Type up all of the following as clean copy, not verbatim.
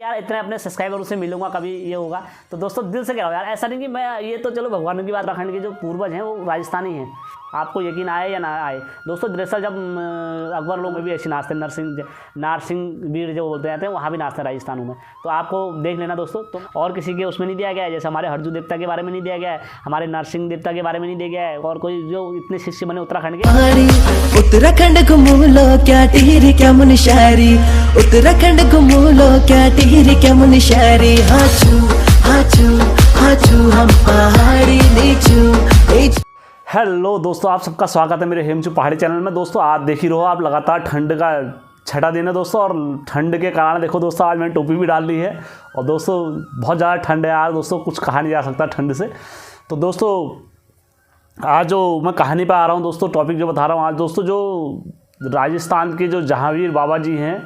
यार इतने अपने सब्सक्राइबरों से मिलूंगा कभी ये होगा। तो दोस्तों दिल से कह रहा हूँ यार, ऐसा नहीं कि मैं ये तो चलो भगवान की बात, उत्तराखंड के जो पूर्वज हैं वो राजस्थानी हैं, आपको यकीन आए या ना आए। दोस्तों दरअसल जब अकबर लोग में भी ऐसे नाचते हैं, नारसिंहवीर जो बोलते हैं वहाँ भी नाचते हैं राजस्थानों में, तो आपको देख लेना दोस्तों। तो और किसी के उसमें नहीं दिया गया है, जैसे हमारे हरजू देवता के बारे में नहीं दिया गया है, हमारे नरसिंह देवता के बारे में नहीं दिया गया है, और कोई जो इतने शिष्य बने उत्तराखंड के। उत्तराखंड घूम लो क्या टिहरी क्या मुनशारी, उत्तराखंड घूम लो क्या टिहरी क्या मुनशारी। हाचू हाचू हाचू हम पहाड़ी नीचू। हेलो दोस्तों, आप सबका स्वागत है मेरे हेमचू पहाड़ी चैनल में। दोस्तों आप देख ही रहो, आप लगातार ठंड का छठा दिन है दोस्तों, और ठंड के कारण देखो दोस्तों आज मैंने टोपी भी डाल ली है, और दोस्तों बहुत ज़्यादा ठंड है आज दोस्तों, कुछ कहा नहीं जा सकता ठंड से। तो दोस्तों आज जो मैं कहानी पे आ रहा हूँ दोस्तों, टॉपिक जो बता रहा हूँ आज दोस्तों, जो राजस्थान के जो जहांगीर बाबा जी हैं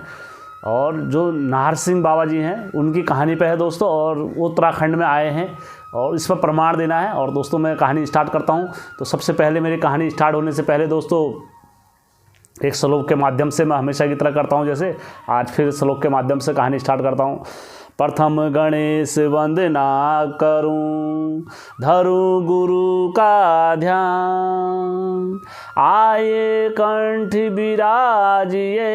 और जो नारसिंह बाबा जी हैं उनकी कहानी पे है दोस्तों, और वो उत्तराखंड में आए हैं और इस पर प्रमाण देना है। और दोस्तों मैं कहानी स्टार्ट करता हूँ। तो सबसे पहले मेरी कहानी स्टार्ट होने से पहले दोस्तों एक श्लोक के माध्यम से, मैं हमेशा की तरह करता हूँ जैसे, आज फिर श्लोक के माध्यम से कहानी स्टार्ट करता हूँ। प्रथम गणेश वंदना करूं, धरूं गुरु का ध्यान, आए कंठ विराजिए,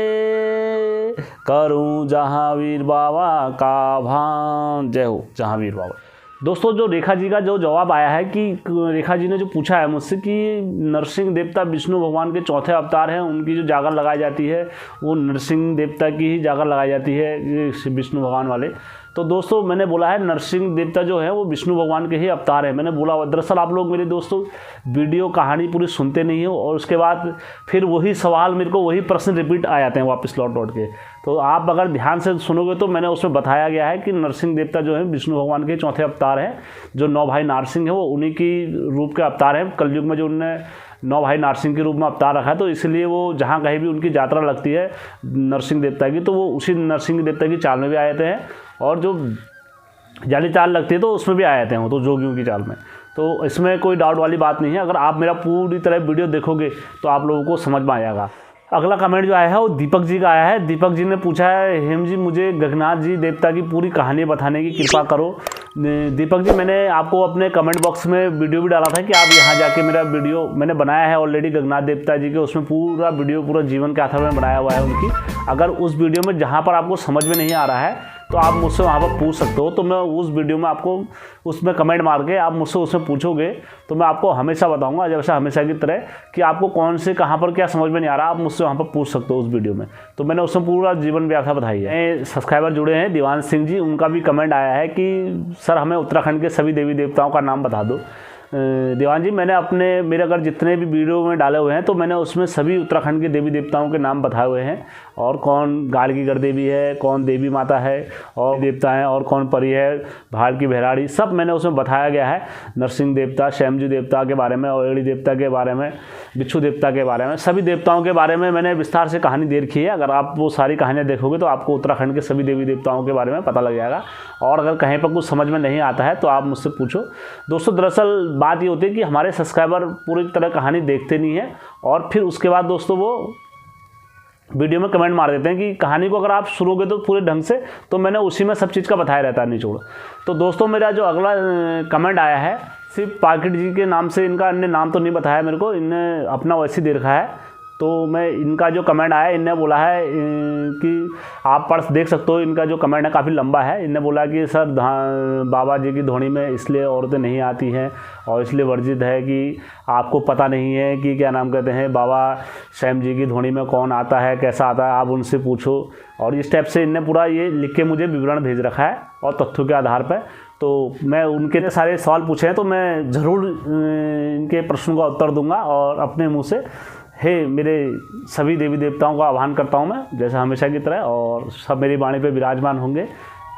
करूं जहांगीर बाबा का भान। जय हो जहांगीर बाबा। दोस्तों जो रेखा जी का जो जवाब आया है कि रेखा जी ने जो पूछा है मुझसे कि नरसिंह देवता विष्णु भगवान के चौथे अवतार हैं, उनकी जो जागर लगाई जाती है वो नरसिंह देवता की ही जागर लगाई जाती है, विष्णु भगवान वाले। तो दोस्तों मैंने बोला है नरसिंह देवता जो है वो विष्णु भगवान के ही अवतार है, मैंने बोला। दरअसल आप लोग मेरे दोस्तों वीडियो कहानी पूरी सुनते नहीं हो, और उसके बाद फिर वही सवाल मेरे को, वही प्रश्न रिपीट आ जाते हैं वापस लौट के। तो आप अगर ध्यान से सुनोगे तो मैंने उसमें बताया गया है कि नरसिंह देवता जो है विष्णु भगवान के चौथे अवतार हैं, जो 9 भाई नारसिंह है वो उन्हीं की रूप के अवतार हैं। कलयुग में जो उन्होंने 9 भाई नारसिंह के रूप में अवतार रखा है, तो इसलिए वो जहाँ कहीं भी उनकी यात्रा लगती है नरसिंह देवता की, तो वो उसी नरसिंह देवता की चाल में भी आए थे, और जो जाली चाल लगती है तो उसमें भी आए थे वो, तो जोगियों की चाल में। तो इसमें कोई डाउट वाली बात नहीं है, अगर आप मेरा पूरी तरह वीडियो देखोगे तो आप लोगों को समझ में आएगा। अगला कमेंट जो आया है वो दीपक जी का आया है। दीपक जी ने पूछा है, हेम जी मुझे गगनाथ जी देवता की पूरी कहानी बताने की कृपा करो। दीपक जी मैंने आपको अपने कमेंट बॉक्स में वीडियो भी डाला था कि आप यहाँ जाके, मेरा वीडियो मैंने बनाया है ऑलरेडी गगनाथ देवता जी के, उसमें पूरा वीडियो पूरा जीवन के आधार में बनाया हुआ है उनकी। अगर उस वीडियो में जहाँ पर आपको समझ में नहीं आ रहा है तो आप मुझसे वहाँ पर पूछ सकते हो, तो मैं उस वीडियो में आपको उसमें कमेंट मार के आप मुझसे उसमें पूछोगे तो मैं आपको हमेशा बताऊंगा, जैसे हमेशा की तरह, कि आपको कौन से कहाँ पर क्या समझ में नहीं आ रहा, आप मुझसे वहाँ पर पूछ सकते हो उस वीडियो में। तो मैंने उसमें पूरा जीवन व्याख्या बताई है। सब्सक्राइबर जुड़े हैं दीवान सिंह जी, उनका भी कमेंट आया है कि सर हमें उत्तराखंड के सभी देवी देवताओं का नाम बता दो। दीवान जी मैंने मेरे अगर जितने भी वीडियो में डाले हुए हैं तो मैंने उसमें सभी उत्तराखंड के देवी देवताओं के नाम बताए हुए हैं, और कौन गाड़ की गढ़ देवी है, कौन देवी माता है और देवता हैं, और कौन परी है, भाड़ की भैराड़ी, सब मैंने उसमें बताया गया है। नरसिंह देवता, श्यामजी देवता के बारे में, औड़ी देवता के बारे में, बिच्छू देवता के बारे में, सभी देवताओं के बारे में मैंने विस्तार से कहानी दे रखी है। अगर आप वो सारी कहानियाँ देखोगे तो आपको उत्तराखंड के सभी देवी देवताओं के बारे में पता लग जाएगा। और अगर कहीं पर कुछ समझ में नहीं आता है तो आप मुझसे पूछो। दोस्तों दरअसल बात ये होती है कि हमारे सब्सक्राइबर पूरी तरह कहानी देखते नहीं है, और फिर उसके बाद दोस्तों वो वीडियो में कमेंट मार देते हैं कि कहानी को अगर आप सुनोगे तो पूरे ढंग से, तो मैंने उसी में सब चीज़ का बताया रहता है निचोड़। तो दोस्तों मेरा जो अगला कमेंट आया है, सिर्फ पाकिट जी के नाम से, इनका इनने नाम तो नहीं बताया मेरे को, इनने अपना वैसे दे रखा है। तो मैं इनका जो कमेंट आया, इनने बोला है कि आप पढ़ देख सकते हो, इनका जो कमेंट है काफ़ी लंबा है। इनने बोला कि सर बाबा जी की धोनी में इसलिए औरतें नहीं आती हैं और इसलिए वर्जित है कि आपको पता नहीं है कि क्या नाम कहते हैं बाबा श्याम जी की धोनी में कौन आता है, कैसा आता है, आप उनसे पूछो। और इस टाइप से इनने पूरा ये लिख के मुझे विवरण भेज रखा है, और तथ्यों के आधार पर। तो मैं उनके सारे सवाल पूछे हैं तो मैं ज़रूर इनके प्रश्नों का उत्तर दूंगा, और अपने मुँह से हे मेरे सभी देवी देवताओं का आह्वान करता हूँ मैं, जैसे हमेशा की तरह, और सब मेरी वाणी पे विराजमान होंगे,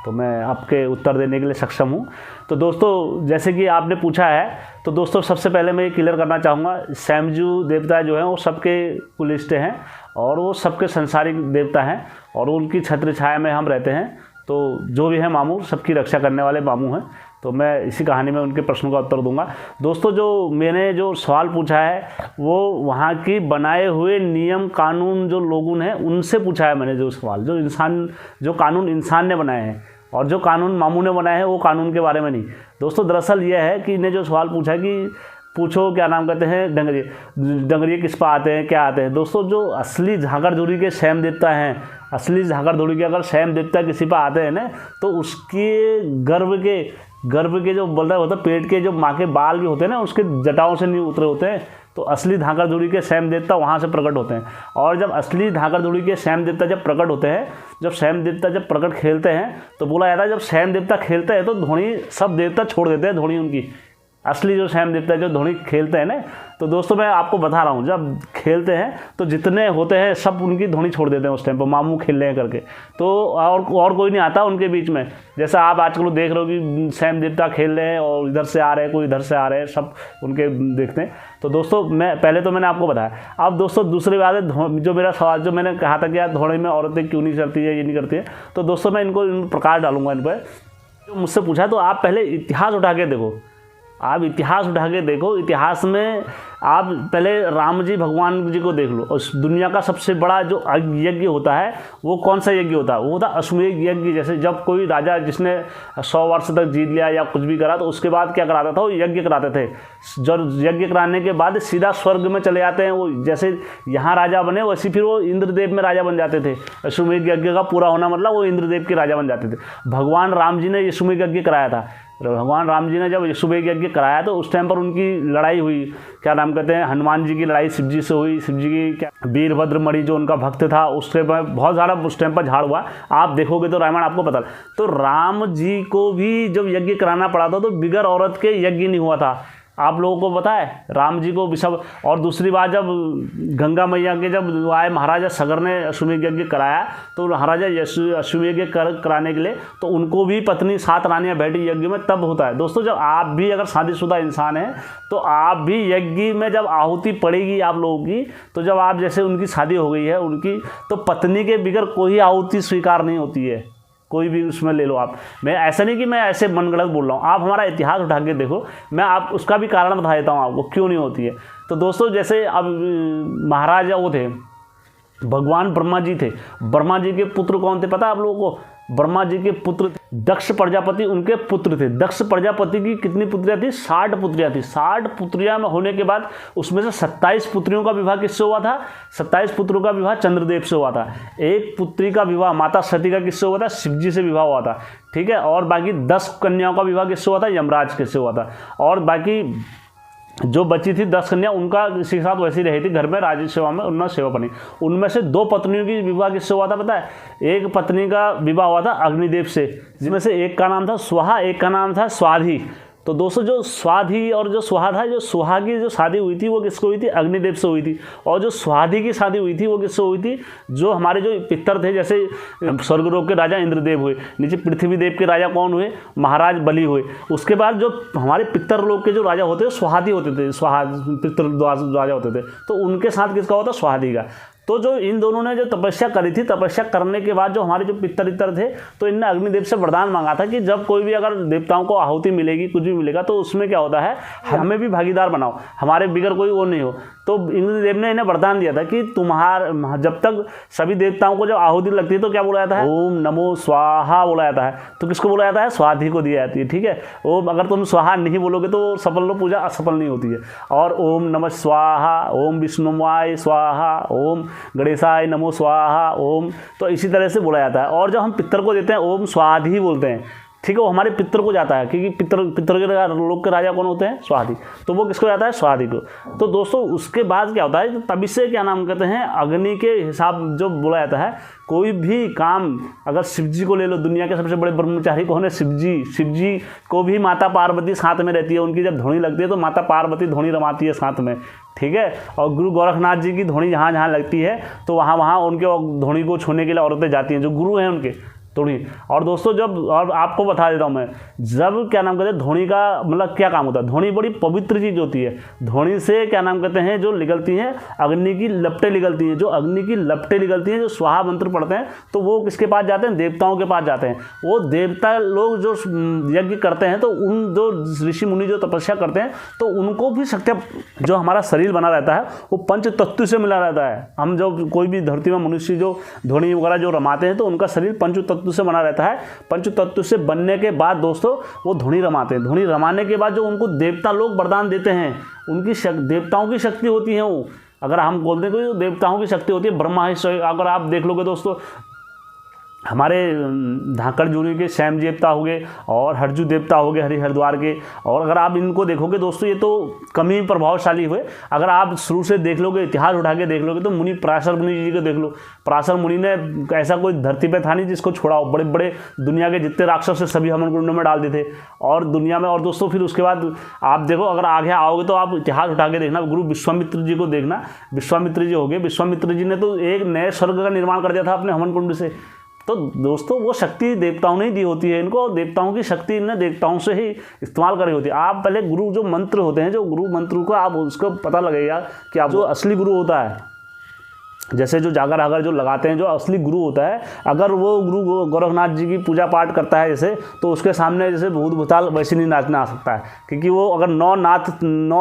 तो मैं आपके उत्तर देने के लिए सक्षम हूँ। तो दोस्तों जैसे कि आपने पूछा है, तो दोस्तों सबसे पहले मैं ये क्लियर करना चाहूँगा, श्यामजू देवता जो हैं वो सबके कुलिष्ट हैं, और वो सबके संसारिक देवता हैं, और उनकी छत्र छाया में हम रहते हैं। तो जो भी है मामू, सबकी रक्षा करने वाले मामू हैं। तो मैं इसी कहानी में उनके प्रश्नों का उत्तर दूंगा। दोस्तों जो मैंने जो सवाल पूछा है वो वहाँ की बनाए हुए नियम कानून जो लोगों ने उनसे पूछा है मैंने, जो सवाल जो कानून इंसान ने बनाए हैं और जो कानून मामू ने बनाए हैं वो कानून के बारे में नहीं। दोस्तों दरअसल ये है कि इन्हें जो सवाल पूछा कि पूछो क्या नाम कहते हैं डंगरिये किस पर आते हैं, क्या आते हैं। दोस्तों जो असली झाकड़झोड़ी के शैम देवता हैं, असली झाकड़झोड़ी के अगर शैम देवता किसी पर आते हैं ना, तो उसके गर्भ के जो बोल रहा होता है पेट के जो माँ के बाल भी होते हैं ना, उसके जटाओं से नहीं उतरे होते हैं। तो असली झाकड़झोड़ी के शैम देवता वहाँ से प्रकट होते हैं। और जब असली झाकड़झोड़ी के शैम देवता जब प्रकट होते हैं, जब शैम देवता जब प्रकट खेलते हैं, तो बोला जाता है जब शैम देवता खेलते हैं तो धोनी सब देवता छोड़ देते हैं। धोनी उनकी असली जो शैम देवता है जो धोनी खेलते हैं ना, तो दोस्तों मैं आपको बता रहा हूँ, जब खेलते हैं तो जितने होते हैं सब उनकी धोनी छोड़ देते हैं उस टाइम पर, मामू खेल रहे हैं करके। तो और कोई नहीं आता उनके बीच में। जैसा आप आजकल देख रहे हो कि शैम देवता खेल रहे हैं और इधर से आ रहे हैं, कोई इधर से आ रहे हैं, सब उनके देखते हैं। तो दोस्तों मैंने आपको बताया। अब दोस्तों दूसरी बात है, जो मेरा सवाल जो मैंने कहा था कि यार धोनी में औरतें क्यों नहीं चलती है, ये नहीं करती है, तो दोस्तों मैं इनको इन प्रकार डालूंगा इन पर जो मुझसे पूछा। तो आप पहले इतिहास उठा के देखो, आप इतिहास उठा के देखो। इतिहास में आप पहले राम जी भगवान जी को देख लो। उस दुनिया का सबसे बड़ा जो यज्ञ होता है वो कौन सा यज्ञ होता है? वो होता अश्वमेध यज्ञ। जैसे जब कोई राजा जिसने 100 वर्ष तक जीत लिया या कुछ भी करा, तो उसके बाद क्या कराता था, वो यज्ञ कराते थे। जब यज्ञ कराने के बाद सीधा स्वर्ग में चले जाते हैं वो। जैसे यहाँ राजा बने वैसे फिर वो इंद्रदेव में राजा बन जाते थे। अश्वमेध यज्ञ का पूरा होना मतलब वो इंद्रदेव के राजा बन जाते थे। भगवान राम जी ने अश्वमेध यज्ञ कराया था। भगवान राम जी ने जब अश्वमेध यज्ञ कराया तो उस टाइम पर उनकी लड़ाई हुई, क्या नाम कहते हैं, हनुमान जी की लड़ाई शिव जी से हुई। शिव जी की क्या वीरभद्र मणि जो उनका भक्त था, उसके बहुत सारा उस टाइम पर झाड़ हुआ। आप देखोगे तो रामायण आपको पता। तो राम जी को भी जब यज्ञ कराना पड़ा था तो बिगर औरत के यज्ञ नहीं हुआ था। आप लोगों को पता है राम जी को भी सब। और दूसरी बात, जब गंगा मैया के जब आए महाराजा सगर ने अश्वमेध यज्ञ कराया, तो महाराजा अश्वमेध यज्ञ कराने के लिए तो उनको भी पत्नी 7 रानियां बैठी यज्ञ में, तब होता है। दोस्तों जब आप भी अगर शादीशुदा इंसान हैं तो आप भी यज्ञ में जब आहुति पड़ेगी आप लोगों की, तो जब आप जैसे उनकी शादी हो गई है उनकी, तो पत्नी के बिगर कोई आहुति स्वीकार नहीं होती है। कोई भी उसमें ले लो आप। मैं ऐसा नहीं कि मैं ऐसे मनगढ़ंत बोल रहा हूँ, आप हमारा इतिहास उठा के देखो। मैं आप उसका भी कारण बता देता हूँ आपको क्यों नहीं होती है। तो दोस्तों जैसे अब महाराजा वो थे, भगवान ब्रह्मा जी थे। ब्रह्मा जी के पुत्र कौन थे पता है आप लोगों को? ब्रह्मा जी के पुत्र दक्ष प्रजापति उनके पुत्र थे। दक्ष प्रजापति की कितनी पुत्रियां थी? 60 पुत्रियां थी। 60 पुत्रियां में होने के बाद उसमें से 27 पुत्रियों का विवाह किससे हुआ था? 27 पुत्रों का विवाह चंद्रदेव से हुआ था। एक पुत्री का विवाह माता सती का किससे हुआ था? शिव जी से विवाह हुआ था। ठीक है। और बाकी 10 कन्याओं का विवाह किससे हुआ था? यमराज के से हुआ था। और बाकी जो बची थी 10 कन्या, उनका किसी के साथ वैसी रही थी घर में राज्य सेवा में, उन्होंने सेवा बनी। उनमें से 2 पत्नियों की विवाह किससे हुआ था पता है? एक पत्नी का विवाह हुआ था अग्निदेव से, जिसमें से एक का नाम था स्वाहा, एक का नाम था स्वाधि। तो दोस्तों जो स्वाधि और जो सुहा था, जो सुहा की जो शादी हुई थी वो किसको हुई थी? अग्निदेव से हुई थी। और जो स्वाधि की शादी हुई थी वो किससे हुई थी? जो हमारे जो पितर थे, जैसे स्वर्गलोक के राजा इंद्रदेव हुए, नीचे पृथ्वी देव के राजा कौन हुए? महाराज बलि हुए। उसके बाद जो हमारे पितर लोक के जो राजा होते हैं स्वाधि होते थे, पितर राजा होते थे, तो उनके साथ किसका होता? स्वाधि का। तो जो इन दोनों ने जो तपस्या करी थी, तपस्या करने के बाद जो हमारे जो पितर थे, तो इनने अग्निदेव से वरदान मांगा था कि जब कोई भी अगर देवताओं को आहुति मिलेगी, कुछ भी मिलेगा, तो उसमें क्या होता है, हमें भी भागीदार बनाओ, हमारे बिगर कोई वो नहीं हो। तो इंद्रदेव ने इन्हें वरदान दिया था कि जब तक सभी देवताओं को जब आहुति लगती है तो क्या बोला जाता है? ओम नमो स्वाहा बोला जाता है। तो किसको बोला जाता है? स्वाधि को दी जाती है। ठीक है। ओम, अगर तुम स्वाहा नहीं बोलोगे तो सफल पूजा असफल नहीं होती है। और ओम नमः स्वाहा, ओम विष्णुवाय स्वाहा, ओम गणेशाय नमो स्वाहा, ओम। तो इसी तरह से बोला जाता है। और जब हम पितर को देते हैं ओम स्वाधि बोलते हैं। ठीक है। वो हमारे पितर को जाता है, क्योंकि पितर के लोक के राजा कौन होते हैं? स्वाधि। तो वो किसको जाता है? स्वाधि को। तो दोस्तों उसके बाद क्या होता है, तभी से क्या नाम कहते हैं, अग्नि के हिसाब जो बोला जाता है, कोई भी काम अगर शिव जी को ले लो, दुनिया के सबसे बड़े ब्रह्मचारी कौन है? शिव जी। शिव जी को भी माता पार्वती साथ में रहती है। उनकी जब धोनी लगती है तो माता पार्वती धोनी रमाती है साथ में। ठीक है। और गुरु गोरखनाथ जी की धोनी जहाँ जहाँ लगती है तो वहाँ उनके धोनी को छूने के लिए औरतें जाती हैं, जो गुरु हैं उनके धोनी। और दोस्तों जब, और आपको बता देता हूँ मैं, जब क्या नाम कहते हैं धोनी का मतलब क्या काम होता है? धोनी बड़ी पवित्र चीज़ होती है। धोनी से क्या नाम कहते हैं जो निकलती हैं अग्नि की लपटें निकलती हैं। जो अग्नि की लपटें निकलती हैं, जो स्वाहा मंत्र पढ़ते हैं, तो वो किसके पास जाते हैं? देवताओं के पास जाते हैं। वो देवता लोग जो यज्ञ करते हैं, तो उन जो ऋषि मुनि जो तपस्या करते हैं, तो उनको भी शक्ति, जो हमारा शरीर बना रहता है वो पंच तत्व से मिला रहता है। हम जो कोई भी धरती में मनुष्य जो धोनी वगैरह जो रमाते हैं, तो उनका शरीर पंच तत्व तत्व से बना रहता है। पंच तत्व से बनने के बाद दोस्तों वो धुनी रमाते हैं। धुनी रमाने के बाद जो उनको देवता लोग वरदान देते हैं, उनकी देवताओं की शक्ति होती है वो। अगर हम बोलते हैं तो देवताओं की शक्ति होती है। ब्रह्मा ही, अगर आप देख लोगे दोस्तों, हमारे धाकड़ जूनी के श्याम देवता हो गए और हरजू देवता हो गए हरिद्वार के। और अगर आप इनको देखोगे दोस्तों, ये तो कम ही प्रभावशाली हुए। अगर आप शुरू से देख लोगे, इतिहास उठा के देख लोगे, तो मुनि पराशर मुनि जी को देख लो। पराशर मुनि ने ऐसा कोई धरती पे था नहीं जिसको छोड़ा हो। बड़े बड़े दुनिया के जितने राक्षस से सभी हवन कुंड में डाल देते और दुनिया में। और दोस्तों फिर उसके बाद आप देखो, अगर आगे आओगे तो आप इतिहास उठा के देखना, गुरु विश्वामित्र जी को देखना। विश्वामित्र जी हो गए, विश्वामित्र जी ने तो एक नए स्वर्ग का निर्माण कर दिया था अपने हवन कुंड से। तो दोस्तों वो शक्ति देवताओं ने ही दी होती है इनको, देवताओं की शक्ति इन्हें देवताओं से ही इस्तेमाल करी होती है। आप पहले गुरु जो मंत्र होते हैं, जो गुरु मंत्र को आप उसको पता लगेगा कि आप जो असली गुरु होता है, जैसे जो जागर आगर जो लगाते हैं, जो असली गुरु होता है, अगर वो गुरु गोरखनाथ जी की पूजा पाठ करता है जैसे, तो उसके सामने जैसे भूत भूताल वैसे नहीं नाचना आ सकता है। क्योंकि वो अगर नौ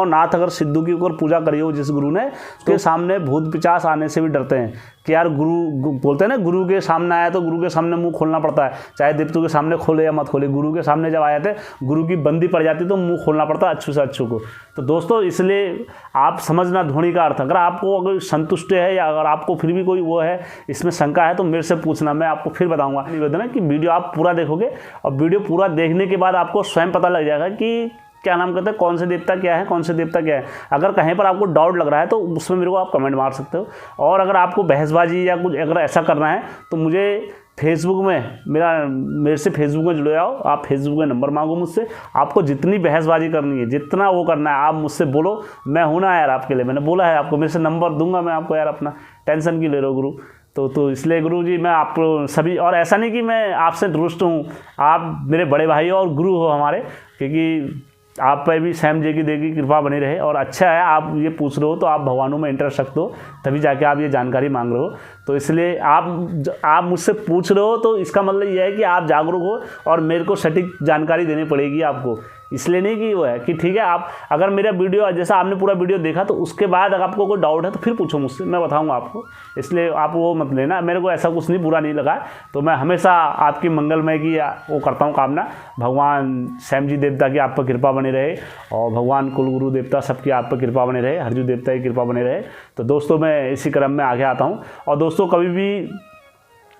नाथ अगर सिद्धू की ऊपर पूजा करी हो जिस गुरु ने, उसके सामने भूत पिचास आने से भी डरते हैं कि यार गुरु बोलते हैं ना, गुरु के सामने आया तो गुरु के सामने मुंह खोलना पड़ता है, चाहे देवतों के सामने खोले या मत खोले। गुरु के सामने जब आए थे, गुरु की बंदी पड़ जाती तो मुंह खोलना पड़ता अच्छू से अच्छू को। तो दोस्तों इसलिए आप समझना ध्वनि का अर्थ। अगर आपको अगर संतुष्ट है या अगर आपको फिर भी कोई वो है, इसमें शंका है, तो मेरे से पूछना, मैं आपको फिर बताऊंगा। निवेदन है कि वीडियो आप पूरा देखोगे और वीडियो पूरा देखने के बाद आपको स्वयं पता लग जाएगा कि क्या नाम कहते हैं, कौन से देवता क्या है, कौन से देवता क्या है। अगर कहीं पर आपको डाउट लग रहा है तो उसमें मेरे को आप कमेंट मार सकते हो। और अगर आपको बहसबाजी या कुछ अगर ऐसा करना है तो मुझे फेसबुक में मेरे से फेसबुक में जुड़े आओ। आप फेसबुक में नंबर मांगो मुझसे। आपको जितनी बहसबाजी करनी है, जितना वो करना है, आप मुझसे बोलो। मैं हूं ना यार आपके लिए, मैंने बोला है आपको, मेरे से नंबर दूंगा मैं आपको यार। अपना टेंशन क्यों ले रहे हो गुरु। तो इसलिए गुरु जी मैं आप सभी, और ऐसा नहीं कि मैं आपसे दुरुस्त हूँ, आप मेरे बड़े भाई और गुरु हो हमारे, क्योंकि आप पर भी श्याम जी की देवी की कृपा बनी रहे। और अच्छा है आप ये पूछ रहे हो, तो आप भगवानों में इंटरेस्ट रखते हो, तभी जाके आप ये जानकारी मांग रहे हो। तो इसलिए आप मुझसे पूछ रहे हो, तो इसका मतलब ये है कि आप जागरूक हो और मेरे को सटीक जानकारी देनी पड़ेगी आपको। इसलिए नहीं कि वो है कि ठीक है, आप अगर मेरा वीडियो जैसा आपने पूरा वीडियो देखा, तो उसके बाद अगर आपको कोई डाउट है तो फिर पूछो मुझसे, मैं बताऊंगा आपको। इसलिए आप वो मत लेना, मेरे को ऐसा कुछ नहीं, बुरा नहीं लगा। तो मैं हमेशा आपकी मंगलमय की वो करता हूँ कामना। भगवान श्याम जी देवता की आप पर कृपा बनी रहे और भगवान कुलगुरु देवता सबकी आप पर कृपा बने रहे, हरजू देवता की कृपा बने रहे। तो दोस्तों मैं इसी क्रम में आगे आता हूँ। और दोस्तों कभी भी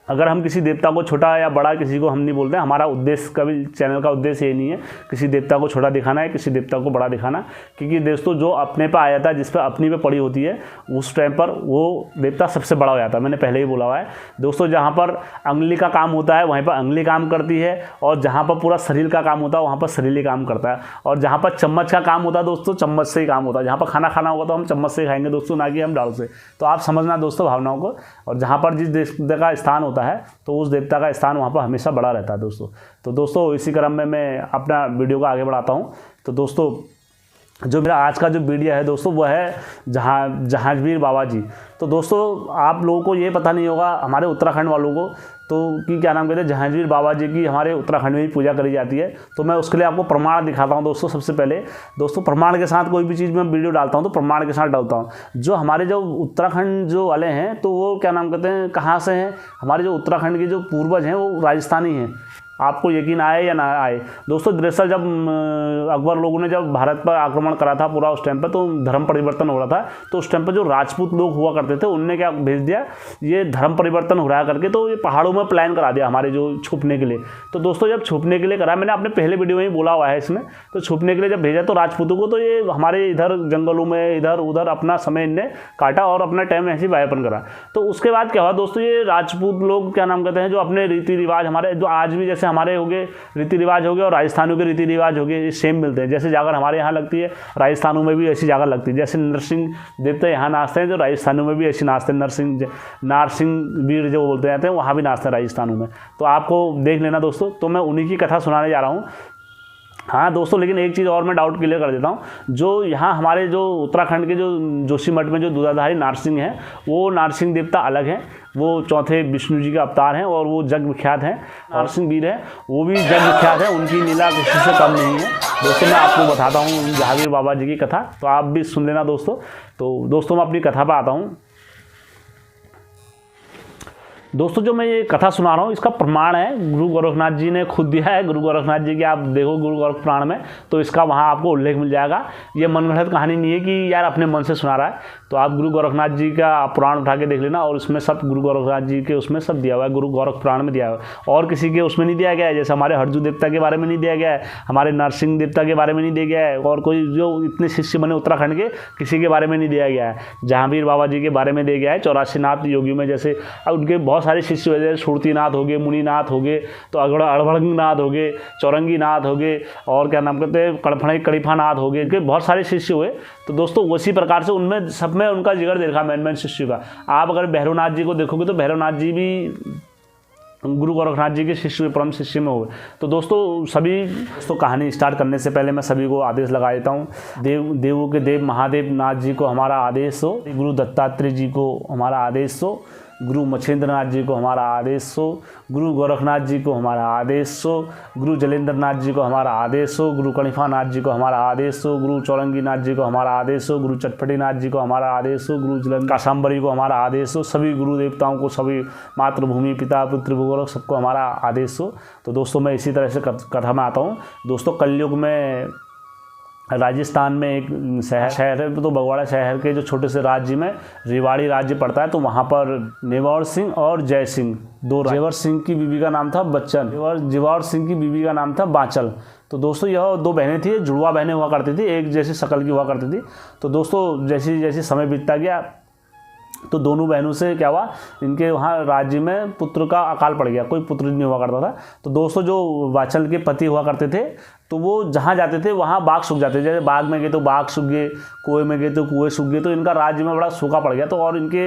अगर हम किसी देवता को छोटा या बड़ा किसी को हम नहीं बोलते हैं। हमारा उद्देश्य, कभी चैनल का उद्देश्य ये नहीं है किसी देवता को छोटा दिखाना है, किसी देवता को बड़ा दिखाना। क्योंकि दोस्तों जो अपने पे आ जाता है, जिस पे अपनी पे पड़ी होती है, उस टाइम पर वो देवता सबसे बड़ा हो जाता है। मैंने पहले ही बोला हुआ है दोस्तों, जहाँ पर अंगुली का काम होता है वहीं पर अंगुली काम करती है, और जहाँ पर पूरा शरीर का काम होता है वहाँ पर शरीर ही काम करता है। और जहाँ पर चम्मच का काम होता है दोस्तों, चम्मच से ही काम होता है। जहाँ पर खाना खाना होगा तो हम चम्मच से खाएंगे दोस्तों, ना कि हम डाल से। तो आप समझना दोस्तों भावनाओं को। और जहाँ पर जिस देवता का स्थान होता है, तो उस देवता का स्थान वहाँ पर हमेशा बड़ा रहता है दोस्तों। तो दोस्तों इसी क्रम में मैं अपना वीडियो को आगे बढ़ाता हूँ। तो दोस्तों जो मेरा आज का जो वीडियो है दोस्तों, वो है जहांगीर बाबा जी। तो दोस्तों आप लोगों को ये पता नहीं होगा, हमारे उत्तराखंड वालों को, तो कि क्या नाम कहते हैं, जहांगीर बाबा जी की हमारे उत्तराखंड में ही पूजा करी जाती है। तो मैं उसके लिए आपको प्रमाण दिखाता हूं दोस्तों। सबसे पहले दोस्तों प्रमाण के साथ कोई भी चीज़ में वीडियो डालता हूं तो प्रमाण के साथ डालता हूं। जो हमारे जो उत्तराखंड जो वाले हैं, तो वो क्या नाम कहते हैं, कहाँ से हैं, हमारे जो उत्तराखंड के जो पूर्वज हैं वो राजस्थानी हैं। आपको यकीन आए या ना आए दोस्तों, दरअसल जब अकबर लोगों ने जब भारत पर आक्रमण करा था पूरा, उस टाइम पर तो धर्म परिवर्तन हो रहा था। तो उस टाइम पर जो राजपूत लोग हुआ करते थे, उनने क्या भेज दिया, ये धर्म परिवर्तन हो रहा करके, तो ये पहाड़ों में प्लान करा दिया हमारे जो छुपने के लिए। तो दोस्तों जब छुपने के लिए करा, मैंने अपने पहले वीडियो में ही बोला हुआ है इसमें, तो छुपने के लिए जब भेजा तो राजपूतों को, तो ये हमारे इधर जंगलों में इधर उधर अपना समय इनने काटा और अपना टाइम ऐसे व्यापन करा। तो उसके बाद क्या हुआ दोस्तों, ये राजपूत लोग क्या नाम कहते हैं, जो अपने रीति रिवाज हमारे जो आज भी जैसे हमारे हो गए रीति रिवाज हो गए और राजस्थानियों के रीति रिवाज हो गए, सेम मिलते हैं। जैसे जागर हमारे यहाँ लगती है, राजस्थानों में भी ऐसी जागर लगती है। जैसे नरसिंह देवता यहाँ नाचते हैं, जो राजस्थानों में भी ऐसी नाचते हैं। नारसिंह वीर जो बोलते जाते हैं, वहाँ भी नाचते हैं राजस्थानों में। तो आपको देख लेना दोस्तों। तो मैं उन्हीं की कथा सुनाने जा रहा हूँ। हाँ दोस्तों, लेकिन एक चीज़ और मैं डाउट क्लियर कर देता हूँ। जो यहाँ हमारे जो उत्तराखंड के जो जोशीमठ में जो दूधाधारी नारसिंह हैं, वो नारसिंह देवता अलग हैं। वो चौथे विष्णु जी के अवतार हैं और वो जग विख्यात हैं। नारसिंह वीर हैं, वो भी जग विख्यात हैं। उनकी लीला किसी से कम नहीं है दोस्तों। मैं आपको बताता हूँ जहांगीर बाबा जी की कथा, तो आप भी सुन लेना दोस्तों। तो दोस्तों मैं अपनी कथा पर आता हूँ। दोस्तों जो मैं ये कथा सुना रहा हूँ इसका प्रमाण है, गुरु गोरखनाथ जी ने खुद दिया है। गुरु गोरखनाथ जी के आप देखो गुरु गोरख पुराण में, तो इसका वहाँ आपको उल्लेख मिल जाएगा। ये मनगढ़ंत कहानी नहीं है कि यार अपने मन से सुना रहा है। तो आप गुरु गोरखनाथ जी का पुराण उठा के देख लेना, और उसमें सब गुरु गोरखनाथ जी के उसमें सब दिया हुआ है, गुरु गोरख पुराण में दिया हुआ है। और किसी के उसमें नहीं दिया गया है, जैसे हमारे हरजू देवता के बारे में नहीं दिया गया है, हमारे नरसिंह देवता के बारे में नहीं दिया गया है, और कोई जो इतने शिष्य बने उत्तराखंड के किसी के बारे में नहीं दिया गया है। जहांगीर बाबा जी के बारे में दिया गया है, 84 नाथ योगियों में, जैसे उनके बहुत सारे शिष्य हुए, जैसे सुरतीनाथ हो गए, मुनिनाथ हो गए, तो अड़भड़ंगनाथ हो गए, चौरंगीनाथ हो गए, और क्या नाम कहते हैं कड़फड़े कड़ीफानाथ हो गए, बहुत सारे शिष्य हुए। तो दोस्तों उसी प्रकार से उनमें सब में उनका जिगर देखा मैन शिष्य का। आप अगर भैरवनाथ जी को देखोगे तो भैरवनाथ जी भी गुरु गोरखनाथ जी के शिष्य परम शिष्य में हुए। तो दोस्तों सभी कहानी स्टार्ट करने से पहले मैं सभी को आदेश लगा देता हूँ। देवों के देव महादेव नाथ जी को हमारा आदेश हो, गुरु दत्तात्रेय जी को हमारा आदेश हो, गुरु मच्छेंद्र नाथ जी को हमारा आदेश हो, गुरु गोरखनाथ जी को हमारा आदेश हो, गुरु जलेंद्र नाथ जी को हमारा आदेश हो, गुरु कणिफा नाथ जी को हमारा आदेश हो, गुरु चौरंगी नाथ जी को हमारा आदेश हो, गुरु चटपटी नाथ जी को हमारा आदेश हो, गुरु जलंधर काशाम्बरी को हमारा आदेश हो, सभी गुरु देवताओं को, सभी मातृभूमि पिता पुत्र गोरख सबको हमारा आदेश हो। तो दोस्तों मैं इसी तरह से कथा में आता हूँ। दोस्तों कलयुग में राजस्थान में एक शहर है, तो बगवाड़ा शहर के जो छोटे से राज्य में रेवाड़ी राज्य पड़ता है। तो वहाँ पर नेवार सिंह और जय सिंह दो, जेवर सिंह की बीवी का नाम था बच्चन, जेवर सिंह की बीवी का नाम था बांचल। तो दोस्तों यह दो बहनें थी, जुड़वा बहनें हुआ करती थी, एक जैसी शक्ल की हुआ करती थी। तो दोस्तों जैसे जैसे समय बीतता गया तो दोनों बहनों से क्या हुआ, इनके वहाँ राज्य में पुत्र का अकाल पड़ गया, कोई पुत्र नहीं हुआ करता था। तो दोस्तों जो बांचल के पति हुआ करते थे, तो वो जहाँ जाते थे वहाँ बाग सूख जाते थे। जैसे बाग में गए तो बाग सूख गए, कुएँ में गए तो कुएँ सूख गए। तो इनका राज्य में बड़ा सूखा पड़ गया। तो और इनके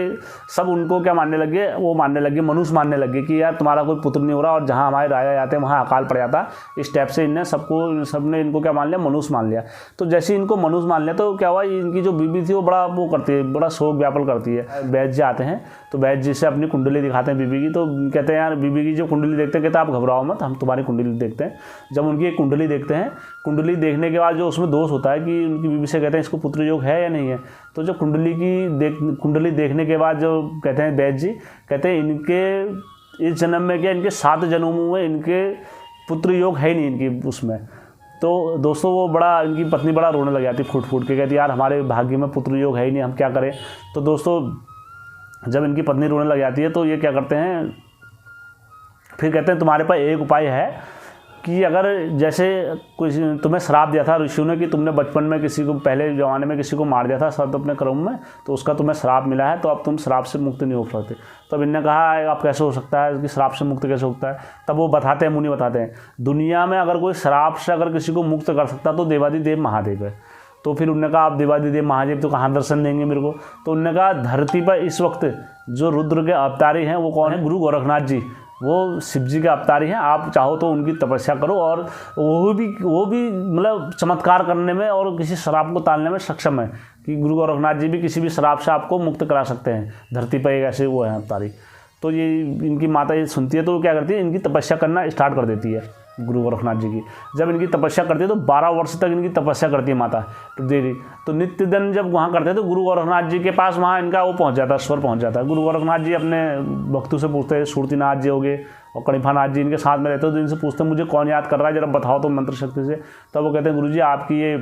सब उनको क्या मानने लगे, वो मानने लगे, मनुष्य मानने लगे कि यार तुम्हारा कोई पुत्र नहीं हो रहा, और जहाँ हमारे राजा जाते हैं वहाँ अकाल पड़ जाता। इस टाइप से इनने सबने इनको क्या मान लिया, मनुष्य मान लिया। तो जैसे इनको मनुष्य मान लिया तो क्या हुआ, इनकी जो बीबी थी वो बड़ा वो करती है, बड़ा शोक व्यापल करती है। वैद्य जी आते हैं तो वैद्य जी से अपनी कुंडली दिखाते हैं बीबी की। तो कहते हैं यार बीबी की जो कुंडली देखते हैं, कहते हैं आप घबराओ मत, हम तुम्हारी कुंडली देखते हैं। जब उनकी एक कुंडली देखते हैं, कुंडली देखने के बाद जो उसमें दोष होता है कि उनकी बीवी से कहते हैं इसको पुत्र योग है या नहीं है। तो जो कुंडली देखने के बाद जो कहते हैं वैद्य जी, कहते हैं इनके इस जन्म में क्या, इनके 7 जन्मों में इनके पुत्र योग है ही नहीं इनकी उसमें। तो दोस्तों वो बड़ा, इनकी पत्नी बड़ा रोने लग जाती, फूट फूट के कहती यार हमारे भाग्य में पुत्र योग है ही नहीं, हम क्या करें। तो दोस्तों जब इनकी पत्नी रोने लग जाती है तो ये क्या करते हैं, फिर कहते हैं तुम्हारे पास एक उपाय है कि अगर जैसे कुछ तुम्हें श्राप दिया था ऋषियों ने कि तुमने बचपन में किसी को, पहले ज़माने में किसी को मार दिया था सब अपने कर्म में, तो उसका तुम्हें श्राप मिला है, तो अब तुम श्राप से मुक्त नहीं हो सकते। तब इनने कहा आप कैसे हो सकता है कि श्राप से मुक्त कैसे होता है। तब वो बताते हैं, मुनि बताते हैं, दुनिया में अगर कोई श्राप से अगर किसी को मुक्त कर सकता तो देवादिदेव महादेव है। तो फिर उन्होंने कहा आप देवादिदेव महादेव तो कहाँ दर्शन देंगे मेरे को। तो उन्होंने कहा धरती पर इस वक्त जो रुद्र के अवतारी हैं वो कौन है, गुरु गोरखनाथ जी, वो शिव जी के अवतारी हैं। आप चाहो तो उनकी तपस्या करो, और वो भी मतलब चमत्कार करने में और किसी श्राप को टालने में सक्षम है कि गुरु गोरखनाथ जी भी किसी भी श्राप से आपको मुक्त करा सकते हैं। धरती पर एक ऐसे वो हैं अवतारी। तो ये इनकी माता ये सुनती है तो क्या करती है, इनकी तपस्या करना स्टार्ट कर देती है गुरु गोरखनाथ जी की। जब इनकी तपस्या करती है तो 12 वर्ष तक इनकी तपस्या करती है माता देवी। तो नित्य दिन जब वहाँ करते हैं तो गुरु गोरखनाथ जी के पास वहाँ इनका वो पहुँच जाता है, स्वर पहुँच जाता है। गुरु गोरखनाथ जी अपने भक्तों से पूछते हैं, सुरतीनाथ जी हो गए और कणिफानाथ जी इनके साथ में रहते हो, तो इनसे पूछते हैं मुझे कौन याद कर रहा है, जरा बताओ तो मंत्र शक्ति से। तब वो कहते हैं गुरु जी आपकी ये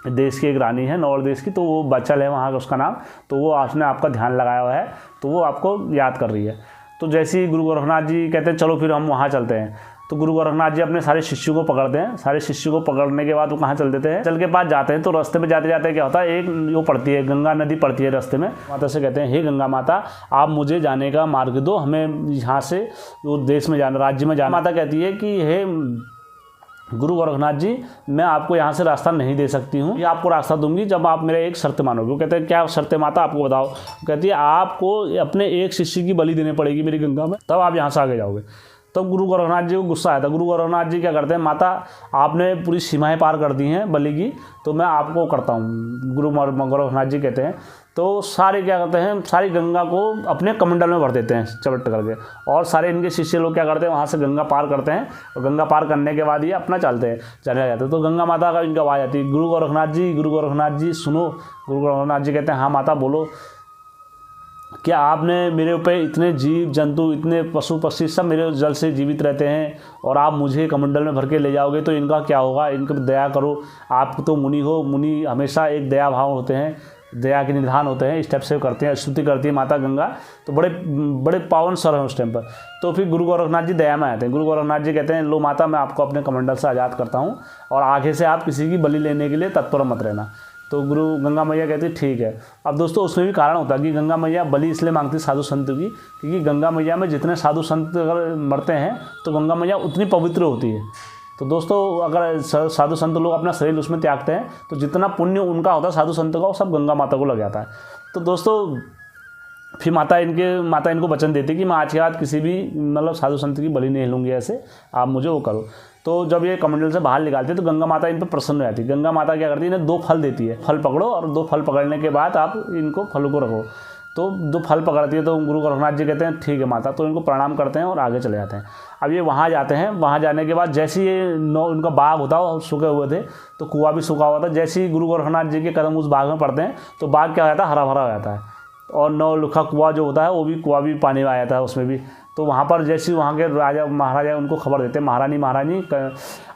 देश की एक रानी है, नौर देश की, तो वो बच्चल है वहाँ का उसका नाम, तो वो आपने आपका ध्यान लगाया हुआ है, तो वो आपको याद कर रही है। तो जैसे ही गुरु गोरखनाथ जी कहते हैं चलो फिर हम वहाँ चलते हैं। तो गुरु गोरखनाथ जी अपने सारे शिष्यों को पकड़ते हैं। सारे शिष्यों को पकड़ने के बाद वो कहाँ चल देते हैं, जल के पास जाते हैं। तो रास्ते में जाते जाते क्या होता है, एक वो पड़ती है, गंगा नदी पड़ती है रास्ते में। माता से कहते हैं हे गंगा माता आप मुझे जाने का मार्ग दो, हमें यहाँ से वो देश में जाना, राज्य में जाना। माता कहती है कि हे गुरु गोरखनाथ जी मैं आपको यहाँ से रास्ता नहीं दे सकती हूँ, ये आपको रास्ता दूंगी जब आप मेरा एक शर्त मानोगे। वो कहते हैं क्या शर्त है माता, आपको बताओ। कहती है आपको अपने एक शिष्य की बलि देनी पड़ेगी मेरी गंगा में, तब आप यहाँ से आगे जाओगे। तब गुरु गोरखनाथ जी को गुस्सा आया था। गुरु गोरखनाथ जी क्या करते हैं, माता आपने पूरी सीमाएं पार कर दी हैं बलि की, तो मैं आपको करता हूँ। गुरु गोरखनाथ जी कहते हैं तो सारे क्या करते हैं, सारी गंगा को अपने कमंडल में भर देते हैं चपट करके, और सारे इनके शिष्य लोग क्या करते हैं वहाँ से गंगा पार करते हैं, और गंगा पार करने के बाद ये अपना चलते हैं, चले जाते हैं। तो गंगा माता का इनका आवाज़ आती है गुरु गोरखनाथ जी सुनो। गुरु गोरखनाथ जी कहते हैं हाँ माता बोलो, कि आपने मेरे ऊपर इतने जीव जंतु, इतने पशु पक्षी सब मेरे जल से जीवित रहते हैं और आप मुझे कमंडल में भर के ले जाओगे तो इनका क्या होगा, इनको दया करो। आप तो मुनि हो, मुनि हमेशा एक दया भाव होते हैं, दया के निधान होते हैं। इस टाइप से करते हैं, स्तुति करती है माता गंगा, तो बड़े बड़े पावन स्वर हैं उस टाइम पर। तो फिर गुरु गोरखनाथ जी दया में आते हैं। गुरु गोरखनाथ जी कहते हैं लो माता, मैं आपको अपने कमंडल से आज़ाद करता हूँ और आगे से आप किसी की बलि लेने के लिए तत्पर मत रहना। तो गुरु गंगा मैया कहती ठीक है। अब दोस्तों उसमें भी कारण होता है कि गंगा मैया बलि इसलिए मांगती साधु संत की, क्योंकि गंगा मैया में जितने साधु संत अगर मरते हैं तो गंगा मैया उतनी पवित्र होती है। तो दोस्तों अगर साधु संत लोग अपना शरीर उसमें त्यागते हैं तो जितना पुण्य उनका होता है साधु संत का, वो सब गंगा माता को लग जाता है। तो दोस्तों फिर माता इनको वचन देती कि मैं आज के बाद किसी भी मतलब साधु संत की बलि नहीं लूँगी, ऐसे आप मुझे वो करो। तो जब ये कमंडल से बाहर निकालते हैं तो गंगा माता इन पर प्रसन्न हो जाती है। गंगा माता क्या करती है, इन्हें 2 फल देती है, फल पकड़ो और 2 फल पकड़ने के बाद आप इनको फलों को रखो। तो 2 फल पकड़ती है। तो गुरु गोरखनाथ जी कहते हैं ठीक है माता, तो इनको प्रणाम करते हैं और आगे चले जाते हैं। अब ये वहाँ जाते हैं, वहाँ जाने के बाद जैसे ये उनका बाग होता है, सूखे हुए थे तो कुआं भी सूखा हुआ था। जैसे ही गुरु गोरखनाथ जी के कदम उस बाग में पड़ते हैं तो बाग क्या हो जाता है, हरा भरा हो जाता है और 9 लुखा कुआं जो होता है वो भी कुआं भी पानी में आ जाता है उसमें भी। तो वहाँ पर जैसे वहाँ के राजा महाराजा उनको खबर देते हैं, महारानी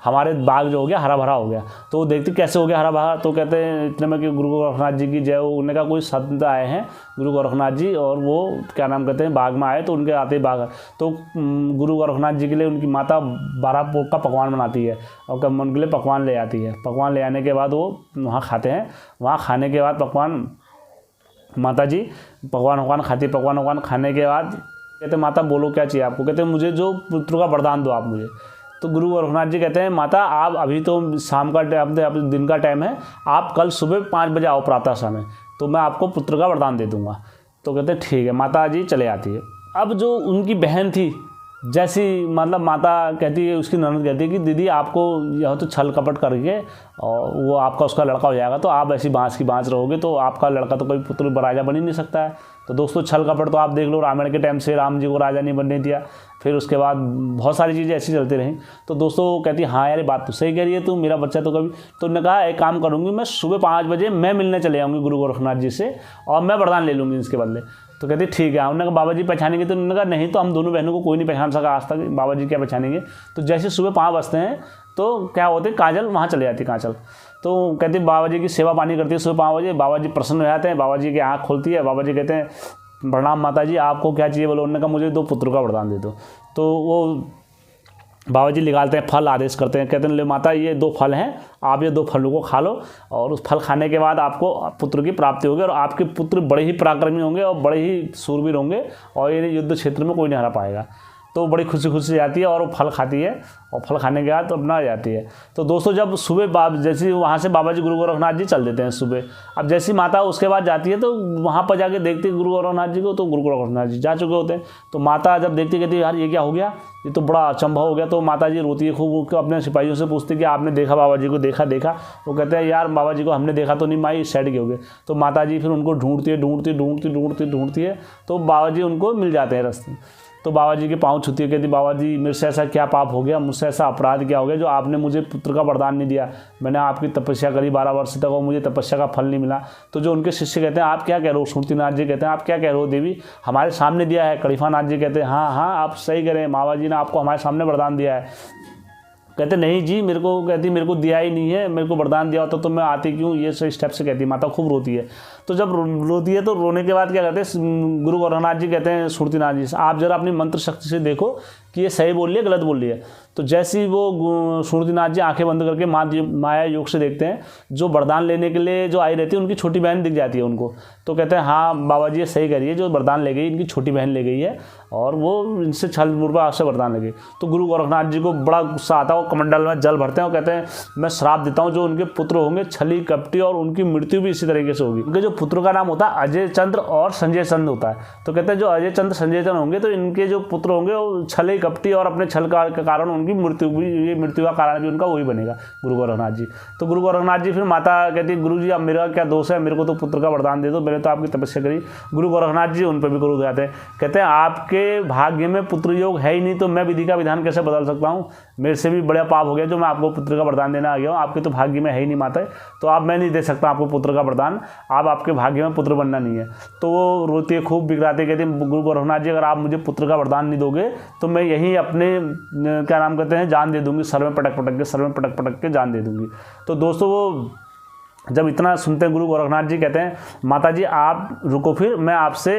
हमारे बाग जो हो गया हरा भरा हो गया। तो वो देखते कैसे हो गया हरा भरा, तो कहते हैं इतने में कि गुरु गोरखनाथ जी की जय हो। उन्होंने कहा कोई संत आए हैं गुरु गोरखनाथ जी और वो क्या नाम कहते हैं बाग में आए, तो उनके आते ही बाग। तो गुरु गोरखनाथ जी के लिए उनकी माता 12 भोग का पकवान बनाती है और उनके लिए पकवान ले आती है। पकवान ले आने के बाद वो वहाँ खाते हैं। वहाँ खाने के बाद पकवान माता जी पकवान खाती है। पकवान खाने के बाद कहते माता बोलो क्या चाहिए आपको। कहते मुझे जो पुत्र का वरदान दो आप मुझे। तो गुरु गोरखनाथ जी कहते हैं माता आप अभी तो शाम का टाइम, दिन का टाइम है, आप कल सुबह 5 बजे आओ प्रातः समय, तो मैं आपको पुत्र का वरदान दे दूंगा। तो कहते हैं ठीक है। माता जी चले आती है। अब जो उनकी बहन थी, जैसी मतलब माता कहती है, उसकी ननद कहती है कि दीदी आपको यह तो छल कपट करके और वो आपका उसका लड़का हो जाएगा, तो आप ऐसी बाँस की बाँस रहोगे तो आपका लड़का तो कोई पुत्र राजा बन ही नहीं सकता है। तो दोस्तों छल कपट तो आप देख लो, रामायण के टाइम से राम जी को राजा नहीं बनने दिया, फिर उसके बाद बहुत सारी चीज़ें ऐसी चलती रहीं। तो दोस्तों कहती हाँ यार ये बात तो सही कह रही है तू, मेरा बच्चा तो कभी। तो उन्होंने कहा एक काम करूँगी, मैं सुबह 5 बजे मैं मिलने चले आऊँगी गुरु गोरखनाथ जी से और मैं वरदान ले लूँगी इसके बदले। तो कहती ठीक है। उन्होंने कहा बाबा जी पहचानेंगे? तो उन्होंने कहा नहीं, तो हम दोनों बहनों को कोई नहीं पहचान सका आज तक, बाबा जी क्या पहचानेंगे। तो जैसे सुबह 5 बजते हैं तो क्या होते हैं, काजल वहाँ चले जाती है। काजल तो कहती बाबा जी की सेवा पानी करती है सुबह 5 बजे। बाबा जी प्रसन्न हो जाते हैं, बाबा जी की आँख खुलती है। बाबा जी कहते हैं प्रणाम माता जी, आपको क्या चाहिए बोलो। उन्होंने कहा मुझे 2 पुत्र का वरदान दे दो। तो वो बाबा जी निकालते हैं फल, आदेश करते हैं, कहते हैं ले माता ये 2 फल हैं, आप ये 2 फलों को खा लो और उस फल खाने के बाद आपको पुत्र की प्राप्ति होगी और आपके पुत्र बड़े ही पराक्रमी होंगे और बड़े ही सूरवीर होंगे और ये युद्ध क्षेत्र में कोई नहीं हरा पाएगा। तो बड़ी खुशी जाती है और वो फल खाती है और फल खाने के बाद तो अपना जाती है। तो दोस्तों जब सुबह जैसे वहाँ से बाबा जी गुरु गोरखनाथ जी चल देते हैं सुबह। अब जैसी माता उसके बाद जाती है तो वहाँ पर जाके देखती है गुरु गोरखनाथ जी को, तो गुरु गोरखनाथ जी जा चुके होते हैं। तो माता जब देखती कहती है यार ये क्या हो गया, ये तो बड़ा अचंभव हो गया। तो माता जी रोती है खूब, अपने सिपाहियों से पूछती कि आपने देखा बाबा जी को? देखा। वो कहते हैं यार बाबा जी को हमने देखा तो नहीं माई, साइड के हो गए। तो माता जी फिर उनको ढूंढती है तो बाबा जी उनको मिल जाते हैं रास्ते। तो बाबा जी के पाँव छूती है, कहती बाबा जी मेरे से ऐसा क्या पाप हो गया, मुझसे ऐसा अपराध क्या हो गया जो आपने मुझे पुत्र का वरदान नहीं दिया। मैंने आपकी तपस्या करी 12 वर्ष तक और मुझे तपस्या का फल नहीं मिला। तो जो उनके शिष्य कहते हैं आप क्या कह रहे हो? सुरतीनाथ जी कहते हैं आप क्या कह रहे हो देवी, हमारे सामने दिया है। कड़ीफानाथ जी कहते हैं हाँ आप सही कह रहे हैं, बाबा जी ने आपको हमारे सामने वरदान दिया है। कहते नहीं जी मेरे को दिया ही नहीं है, मेरे को वरदान दिया होता तो मैं आती क्यों, ये सही स्टेप से कहती माता। खूब रोती है। तो जब रोती है तो रोने के बाद क्या कहते हैं गुरु गोरखनाथ जी कहते हैं सुरतीनाथ जी से आप जरा अपनी मंत्र शक्ति से देखो कि ये सही बोल रही है गलत बोल रही है। तो जैसे ही वो सुरतीनाथ जी आंखें बंद करके माया योग से देखते हैं, जो वरदान लेने के लिए जो आई रहती है उनकी छोटी बहन दिख जाती है उनको। तो कहते हैं हाँ बाबा जी ये सही करिए, जो वरदान ले गई इनकी छोटी बहन ले गई है और वो इनसे छल मुरबा आपसे वरदान ले गई। तो गुरु गोरखनाथ जी को बड़ा गुस्सा आता है, वो कमंडल में जल भरते हैं और कहते हैं मैं श्राप देता हूँ जो उनके पुत्र होंगे छली कपटी और उनकी मृत्यु भी इसी तरीके से होगी। उनके जो पुत्रों का नाम होता है अजय चंद्र और संजय चंद्र होता है। तो कहते हैं जो अजय चंद्र संजय चंद्र होंगे तो इनके जो पुत्र होंगे वो छली कपटी और अपने छल के कारण उनकी मृत्यु का कारण भी उनका वही बनेगा, गुरु गोरखनाथ जी। तो गुरु गोरखनाथ जी फिर माता कहती है, गुरु जी अब मेरा क्या दोष है, मेरे को तो पुत्र का वरदान दे दो, मैंने तो आपकी तपस्या करी। गुरु गोरखनाथ जी उन पर भी क्रोध हो जाते हैं, कहते हैं आपके भाग्य में पुत्र योग है ही नहीं, तो मैं विधि का विधान कैसे बदल सकता हूँ, मेरे से भी बड़ा पाप हो गया जो मैं आपको पुत्र का वरदान देने आ गया हूँ, आपके तो भाग्य में है ही नहीं माता, तो आप मैं नहीं दे सकता आपको पुत्र का वरदान, आप आपके भाग्य में पुत्र बनना नहीं है। तो वो रोती है, खूब बिगड़ाती है, कहती है गुरु गोरखनाथ जी अगर आप मुझे पुत्र का वरदान नहीं दोगे तो मैं यहीं अपने क्या नाम कहते हैं जान दे दूंगी, सर में पटक पटक के जान दे दूंगी। तो दोस्तों वो जब इतना सुनते हैं गुरु गोरखनाथ जी कहते हैं माता जी आप रुको, फिर मैं आपसे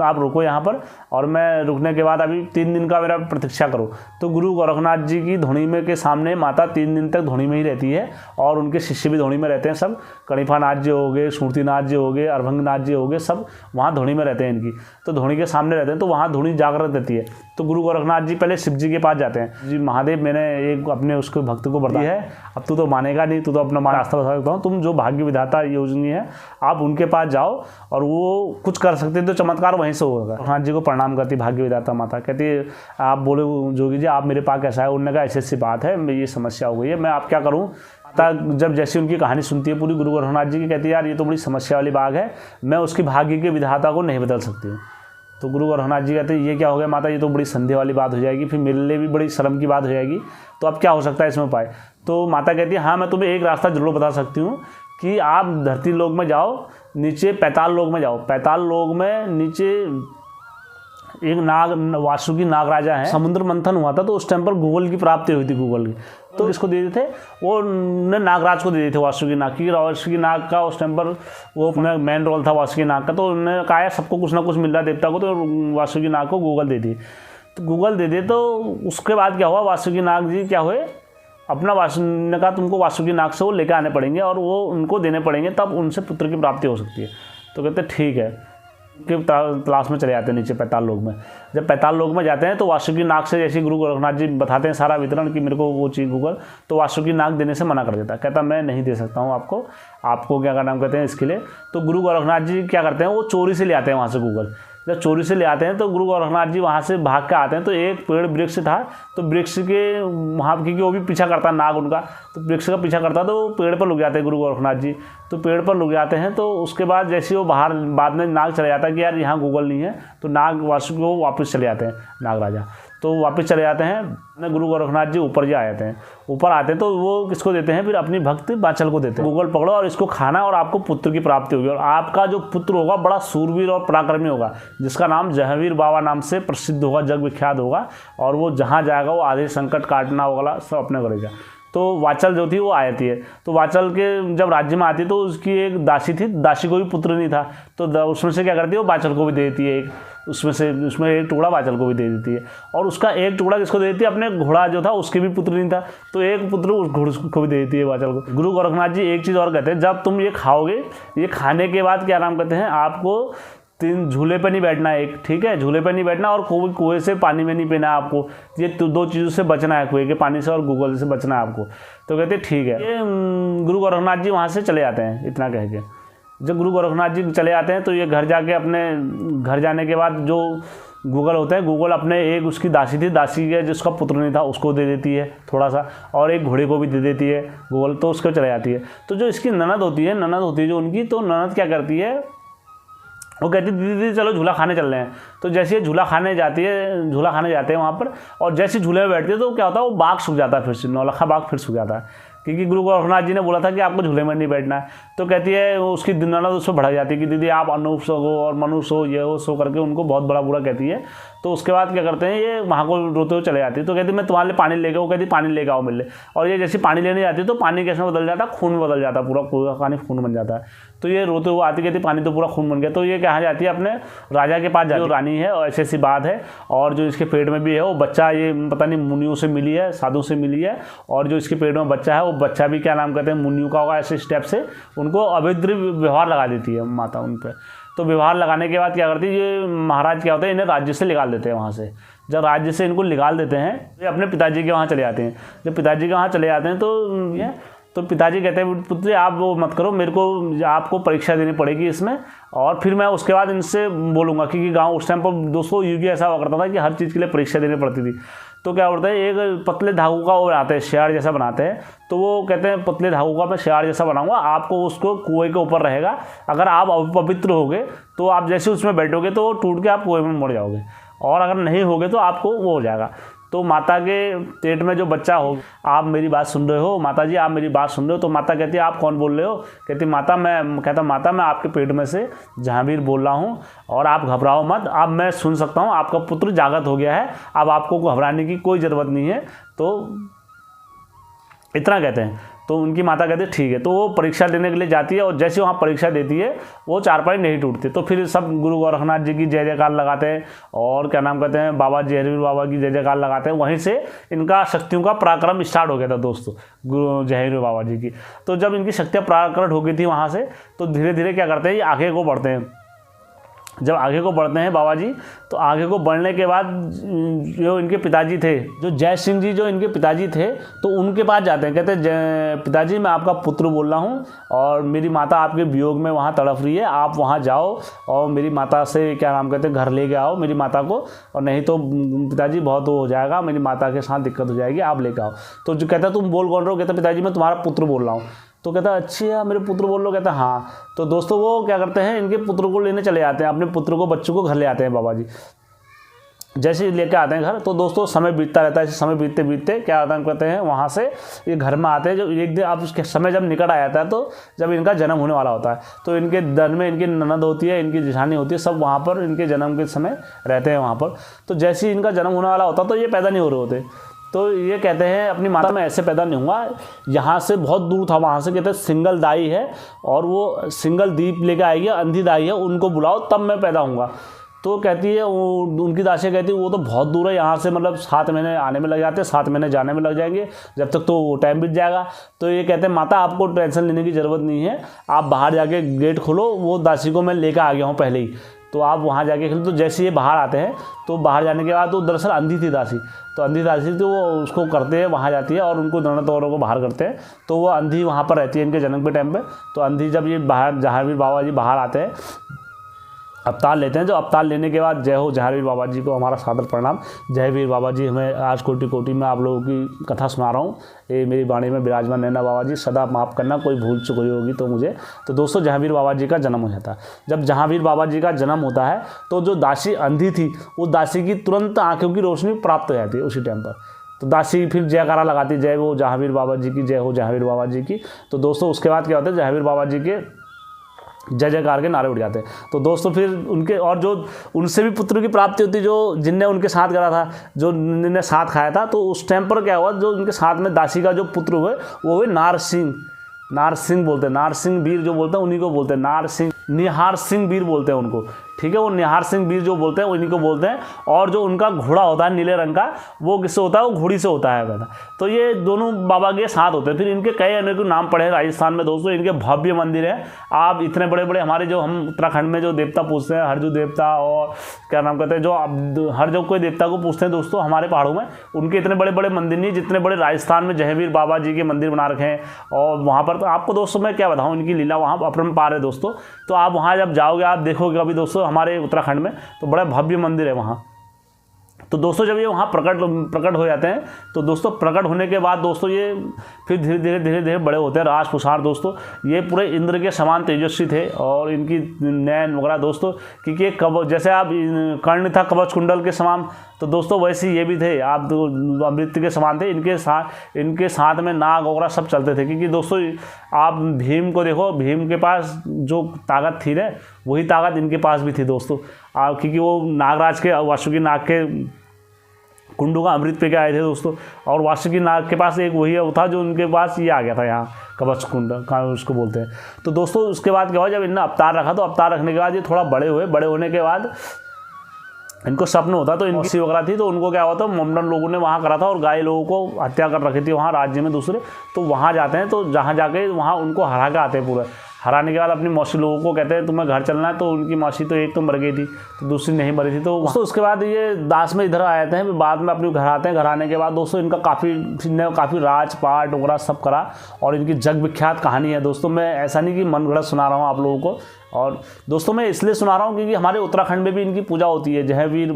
आप रुको यहाँ पर, और मैं रुकने के बाद अभी 3 दिन का मेरा प्रतीक्षा करो। तो गुरु गोरखनाथ जी की धोनी में के सामने माता 3 दिन तक धोनी में ही रहती है, और उनके शिष्य भी धोनी में रहते हैं, सब कणिफानाथ जी हो गए, सूर्तिनाथ जी हो गए, अरभंगनाथ जी हो गए, सब वहाँ धोनी में रहते हैं इनकी। तो धोनी के सामने रहते हैं, तो वहाँ धोनी जागृत रहती है। तो गुरु गोरखनाथ जी पहले शिव जी के पास जाते हैं, जी महादेव मैंने एक अपने उसको भक्त को वरदान है, अब तू तो मानेगा नहीं, तू तो अपना रास्ता बता सकता हूँ, तुम जो भाग्य विधाता योजनी है आप उनके पास जाओ और वो कुछ कर सकते हैं तो चमत्कार वहीं से होगा। गोरखनाथ जी को प्रणाम करती भाग्य विधाता माता, कहती है आप बोले जोगी जी आप मेरे पास कैसा है, उन्होंने कहा ऐसी ऐसी बात है, मैं ये समस्या हो गई है, मैं आप क्या करूँ। जब जैसी उनकी कहानी सुनती है पूरी गुरु गोरखनाथ जी की, कहती है यार ये तो बड़ी समस्या वाली बात है, मैं उसकी भाग्य के विधाता को नहीं बदल सकती हूँ। तो गुरु गोरखनाथ जी कहते हैं ये क्या हो गया माता, ये तो बड़ी संदेह वाली बात हो जाएगी, फिर मेरे लिए भी बड़ी शर्म की बात हो जाएगी, तो अब क्या हो सकता है इसमें उपाय। तो माता कहती है हाँ मैं तुम्हें एक रास्ता जरूर बता सकती हूँ कि आप धरती लोक में जाओ, नीचे पैताल लोक में जाओ, पैताल लोक में नीचे एक वासुकी नाग राजा है, समुद्र मंथन हुआ था तो उस टाइम पर गूगल की प्राप्ति हुई थी, गूगल की, तो किसको दे दिए थे, वो ने नागराज को दे दिए थे वासुकी नाग की। वासुकी नाग का उस टाइम पर वो अपना मेन रोल था वासुकी नाग का, तो उन्होंने कहा सबको कुछ ना कुछ मिल रहा है देवता को, तो वासुकी नाग को गूगल दे दिए। तो गूगल दे दिए तो उसके बाद क्या हुआ, वासुकी नाग जी क्या हुए, अपना ने कहा तुमको वासुकी नाग से वो लेकर आने पड़ेंगे और वो उनको देने पड़ेंगे, तब उनसे पुत्र की प्राप्ति हो सकती है। तो कहते ठीक है, कि तलाश में चले जाते हैं नीचे पैताल लोक में। जब पैताल लोक में जाते हैं तो वासुकी नाग से जैसे गुरु गोरखनाथ जी बताते हैं सारा वितरण कि मेरे को वो चीज़ गूगल, तो वासुकी नाग देने से मना कर देता, कहता मैं नहीं दे सकता हूँ आपको क्या नाम कहते हैं इसके लिए। तो गुरु गोरखनाथ जी क्या करते हैं, वो चोरी से ले आते हैं वहाँ से गूगल। जब चोरी से ले आते हैं तो गुरु गोरखनाथ जी वहाँ से भाग के आते हैं, तो एक पेड़ वृक्ष था, तो वृक्ष के वहाँ क्योंकि वो भी पीछा करता नाग उनका, तो वृक्ष का पीछा करता तो पेड़ पर लुक जाते हैं गुरु गोरखनाथ जी। तो पेड़ पर लुक जाते हैं, तो उसके बाद जैसे वो बाहर बाद में नाग चले जाता है कि यार यहाँ गूगल नहीं है, तो नाग वासुकी को वापस चले जाते हैं नाग राजा, तो वापस चले जाते हैं। गुरु गोरखनाथ जी ऊपर जा आते हैं, ऊपर आते हैं तो वो किसको देते हैं, फिर अपनी भक्त बांचल को देते हैं, गूगल पकड़ो और इसको खाना और आपको पुत्र की प्राप्ति होगी, और आपका जो पुत्र होगा बड़ा सूरवीर और पराक्रमी होगा, जिसका नाम जहांगीर बाबा नाम से प्रसिद्ध होगा, जग विख्यात होगा, और वो जहाँ जाएगा वो आधे संकट काटना वाला सब अपने करेगा। तो वाचल जो थी वो आती है, तो वाचल के जब राज्य में आती है तो उसकी एक दासी थी, दासी को भी पुत्र नहीं था, तो उसमें से क्या करती है वो वाचल को भी दे देती है, उसमें एक टुकड़ा वाचल को भी दे देती है, और उसका एक टुकड़ा किसको दे देती है, अपने घोड़ा जो था उसके भी पुत्र नहीं था, तो एक पुत्र उस घोड़े को भी दे देती है वाचल को। गुरु गोरखनाथ जी एक चीज़ और कहते हैं, जब तुम ये खाओगे, ये खाने के बाद क्या नाम कहते हैं, आपको 3 झूले पे नहीं बैठना है, एक ठीक है, झूले पे नहीं बैठना, और कुएं से पानी में नहीं पीना है आपको, ये 2 चीज़ों से बचना है, कुएं के पानी से और गूगल से बचना है आपको। तो कहते ठीक है, ये गुरु गोरखनाथ जी वहाँ से चले जाते हैं। इतना कह के जब गुरु गोरखनाथ जी चले जाते हैं तो ये घर जाके अपने घर जाने के बाद जो गूगल होते हैं, गूगल अपने एक उसकी दासी थी, दासी के जिसका पुत्र नहीं था उसको दे देती है थोड़ा सा, और एक घोड़े को भी दे देती है गूगल, तो उसको चले जाती है। तो जो इसकी ननद होती है जो उनकी, तो ननद क्या करती है, वो कहती है दीदी चलो झूला खाने चल रहे हैं। तो जैसे ये झूला खाने जाते हैं वहाँ पर, और जैसे झूले में बैठती है तो क्या होता है, वो बाघ सूख जाता है, फिर से नौलखा बाघ फिर सूख जाता है, क्योंकि गुरु गोरखनाथ जी ने बोला था कि आपको झूले में नहीं बैठना है। तो कहती है उसकी ननद उस पर भड़क जाती है कि दीदी आप अनूप हो और मनुष्य हो, ये हो सो करके उनको बहुत बड़ा बुरा कहती है। तो उसके बाद क्या करते हैं, ये वहाँ को रोते हुए चले जाती है। तो कहती मैं तुम्हारे लिए पानी लेके, वो कहती पानी लेके आओ मेरे लिए, और ये जैसे पानी लेने जाती है तो पानी कैसे बदल जाता है, खून में बदल जाता है, पूरा पानी खून बन जाता है। तो ये रोते हुए आती, कहती पानी तो पूरा खून बन गया। तो ये कहाँ जाती है, अपने राजा के पास जाती है, रानी है और ऐसी बात है, और जो इसके पेट में भी है वो बच्चा, ये पता नहीं मुनियों से मिली है, साधु से मिली है, और जो इसके पेट में बच्चा है वो बच्चा भी क्या नाम कहते हैं मुनियों का होगा। ऐसे स्टेप से उनको अभद्र व्यवहार लगा देती है माता उन पर। तो व्यवहार लगाने के बाद क्या करती है, ये महाराज क्या होता है, इन्हें राज्य से निकाल देते हैं वहाँ से। जब राज्य से इनको निकाल देते हैं, ये अपने पिताजी के वहाँ चले जाते हैं। जब पिताजी के वहाँ चले जाते हैं तो पिताजी कहते हैं पुत्र आप वो मत करो, मेरे को आपको परीक्षा देनी पड़ेगी इसमें, और फिर मैं उसके बाद इनसे बोलूँगा, क्योंकि गांव उस टाइम पर दोस्तों युग ऐसा हुआ करता था कि हर चीज़ के लिए परीक्षा देनी पड़ती थी। तो क्या होता है, एक पतले धागों का वो बनाते हैं, शेयार जैसा बनाते हैं। तो वो कहते हैं पतले धागों का मैं शेयार जैसा बनाऊंगा, आपको उसको कुएं के ऊपर रहेगा। अगर आप अपवित्र होगे तो आप जैसे उसमें बैठोगे तो वो टूट के आप कुएं में मुड़ जाओगे, और अगर नहीं होगे तो आपको वो हो जाएगा। तो माता के पेट में जो बच्चा हो, आप मेरी बात सुन रहे हो माता जी, आप मेरी बात सुन रहे हो? तो माता कहती है आप कौन बोल रहे हो? कहती माता मैं आपके पेट में से जहांगीर बोल रहा हूँ, और आप घबराओ मत, अब मैं सुन सकता हूँ, आपका पुत्र जागृत हो गया है, अब आपको घबराने की कोई ज़रूरत नहीं है। तो इतना कहते हैं। तो उनकी माता कहती है ठीक है। तो वो परीक्षा देने के लिए जाती है, और जैसे वहाँ परीक्षा देती है वो चारपाई नहीं टूटती। तो फिर सब गुरु गोरखनाथ जी की जय जयकार लगाते हैं, और क्या नाम कहते हैं, बाबा जयवीर बाबा की जय जयकार लगाते हैं। वहीं से इनका शक्तियों का पराक्रम स्टार्ट हो गया था दोस्तों, गुरु जयवीर बाबा जी की। तो जब इनकी शक्तियाँ पराक्रम हो गई थी वहाँ से, तो धीरे धीरे क्या करते हैं, ये आगे को बढ़ते हैं। जब आगे को बढ़ते हैं बाबा जी, तो आगे को बढ़ने के बाद जो इनके पिताजी थे, जो जय सिंह जी जो इनके पिताजी थे, तो उनके पास जाते हैं। कहते हैं पिताजी मैं आपका पुत्र बोल रहा हूँ, और मेरी माता आपके वियोग में वहाँ तड़प रही है, आप वहाँ जाओ और मेरी माता से क्या नाम कहते हैं घर लेके आओ मेरी माता को, और नहीं तो पिताजी बहुत हो जाएगा, मेरी माता के साथ दिक्कत हो जाएगी, आप लेके आओ। तो जो कहता है तुम बोल कौन रहे हो? कहता पिताजी मैं तुम्हारा पुत्र बोल रहा हूँ। तो कहता है अच्छा मेरे पुत्र बोल लो? कहता है हाँ। तो दोस्तों वो क्या करते हैं, इनके पुत्र को लेने चले जाते हैं, अपने पुत्र को, बच्चों को घर ले आते हैं बाबा जी। जैसे लेके आते हैं घर, तो दोस्तों समय बीतता रहता है। समय बीतते बीतते क्या होता है, कहते हैं वहाँ से ये घर में आते हैं। जब एक दिन आप उसके समय जब निकट आ जाता है, तो जब इनका जन्म होने वाला होता है, तो इनके दर में इनकी ननद होती है, इनकी जेठानी होती है, सब वहाँ पर इनके जन्म के समय रहते हैं वहाँ पर। तो जैसे ही इनका जन्म होने वाला होता, तो ये पैदा नहीं हो रहे होते। तो ये कहते हैं अपनी माता मैं ऐसे पैदा नहीं हुआ, यहाँ से बहुत दूर था, वहाँ से कहते हैं सिंगल दाई है, और वो सिंगल दीप लेकर आएगी, अंधी दाई है, उनको बुलाओ तब मैं पैदा होऊंगा। तो कहती है उनकी दासी कहती है वो तो बहुत दूर है यहाँ से, मतलब 7 महीने आने में लग जाते हैं, 7 महीने जाने में लग जाएंगे, जब तक तो टाइम बीत जाएगा। तो ये कहते हैं माता आपको टेंशन लेने की ज़रूरत नहीं है, आप बाहर जाके गेट खोलो, वो दासी को मैं लेकर आ गया हूँ पहले ही, तो आप वहाँ जाके खेलो। तो जैसे ये बाहर आते हैं, तो बाहर जाने के बाद तो दरअसल अंधी थी दासी, तो अंधी दासी तो वो उसको करते हैं, वहाँ जाती है और उनको ननद औरों को बाहर करते हैं। तो वो अंधी वहाँ पर रहती है इनके जन्म के टाइम पे। तो अंधी जब ये बाहर जहांगीर बाबा जी बाहर आते हैं, अवतार लेते हैं। जो अवतार लेने के बाद जय हो जहांगीर बाबा जी को हमारा सादर प्रणाम। जयवीर बाबा जी हमें आज कोटि कोटि में आप लोगों की कथा सुना रहा हूँ। ये मेरी वाणी में विराजमान रहना बाबा जी, सदा माफ़ करना, कोई भूल चुक हुई होगी तो मुझे। तो दोस्तों जहांगीर बाबा जी का जन्म हो जाता है। जब जहांगीर बाबा जी का जन्म होता है, तो जो दासी अंधी थी, वो दासी की तुरंत आँखों की रोशनी प्राप्त हो जाती है उसी टाइम पर। तो दासी फिर जयकारा लगाती, जय हो जहांगीर बाबा जी की, जय हो जहांगीर बाबा जी की। तो दोस्तों उसके बाद क्या होता है, जहांगीर बाबा जी के जय जयकार के नारे उठ जाते हैं। तो दोस्तों फिर उनके और जो उनसे भी पुत्र की प्राप्ति होती, जो जिनने उनके साथ करा था, जो जिनने साथ खाया था। तो उस टाइम पर क्या हुआ, जो उनके साथ में दासी का जो पुत्र हुए वो हुए नारसिंह। नारसिंह बोलते हैं, नारसिंह वीर जो बोलते हैं उन्हीं को बोलते हैं नारसिंह, निहार सिंह वीर बोलते हैं उनको, ठीक है। वो निहार सिंह वीर जो बोलते हैं उन्हीं को बोलते हैं। और जो उनका घोड़ा होता है नीले रंग का, वो किससे होता है, वो घोड़ी से होता है कहता। तो ये दोनों बाबा के साथ होते हैं। फिर इनके कई अनेक नाम पड़े हैं राजस्थान में दोस्तों। इनके भव्य मंदिर है। आप इतने बड़े बड़े हमारे जो हम उत्तराखंड में जो देवता पूछते हैं, हरजू देवता और क्या नाम कहते हैं, जो हर जो कोई देवता को पूछते हैं दोस्तों हमारे पहाड़ों में, उनके इतने बड़े बड़े मंदिर नहीं जितने बड़े राजस्थान में जहांगीर बाबा जी के मंदिर बना रखे हैं। और वहाँ पर तो आपको दोस्तों मैं क्या बताऊँ, इनकी लीला वहाँ अपरंपार है दोस्तों। तो आप वहाँ जब जाओगे, आप देखोगे कभी दोस्तों हमारे उत्तराखंड में, तो बड़ा भव्य मंदिर है वहाँ। तो दोस्तों जब ये वहाँ प्रकट हो जाते हैं, तो दोस्तों प्रकट होने के बाद दोस्तों ये फिर धीरे धीरे बड़े होते हैं। राज पुषार दोस्तों, ये पूरे इंद्र के समान तेजस्वी थे। और इनकी नैन वगैरह दोस्तों, क्योंकि कवच जैसे आप कर्ण था कवच कुंडल के समान, तो दोस्तों वैसे ये भी थे, आप अमृत के समान थे। इनके साथ में नाग वगैरह सब चलते थे। क्योंकि दोस्तों आप भीम को देखो, भीम के पास जो ताकत थी ना, वही ताकत इनके पास भी थी दोस्तों। क्योंकि वो नागराज के वासुकी नाग के कुंडों का अमृत पे के आए थे दोस्तों। और वासुकी नाग के पास एक वही था जो उनके पास ये आ गया था, यहाँ कवच कुंड का उसको बोलते हैं। तो दोस्तों उसके बाद क्या हुआ, जब इन्होंने अवतार रखा, तो अवतार रखने के बाद ये थोड़ा बड़े हुए। बड़े होने के बाद इनको स्वप्न होता, तो इनकी सी वगैरह थी, तो उनको क्या हुआ था, मोमडन लोगों ने वहाँ करा था और गाय लोगों को हत्या कर रखी थी वहाँ राज्य में दूसरे। तो वहाँ जाते हैं, तो जहाँ जाके वहाँ उनको हरा के आते हैं। पूरा हराने के बाद अपनी मौसी लोगों को कहते हैं तुम्हें घर चलना है। तो उनकी मौसी तो एक तो मर गई थी, तो दूसरी नहीं मरी थी। तो उसके बाद ये दास में इधर आए थे, बाद में अपने घर आते हैं। घर आने के बाद दोस्तों इनका काफ़ी राजपाट वगैरह सब करा। और इनकी जग विख्यात कहानी है दोस्तों। मैं ऐसा नहीं कि मन गढ़ंत सुना रहा हूँ आप लोगों को। और दोस्तों मैं इसलिए सुना रहा हूँ क्योंकि हमारे उत्तराखंड में भी इनकी पूजा होती है। जयवीर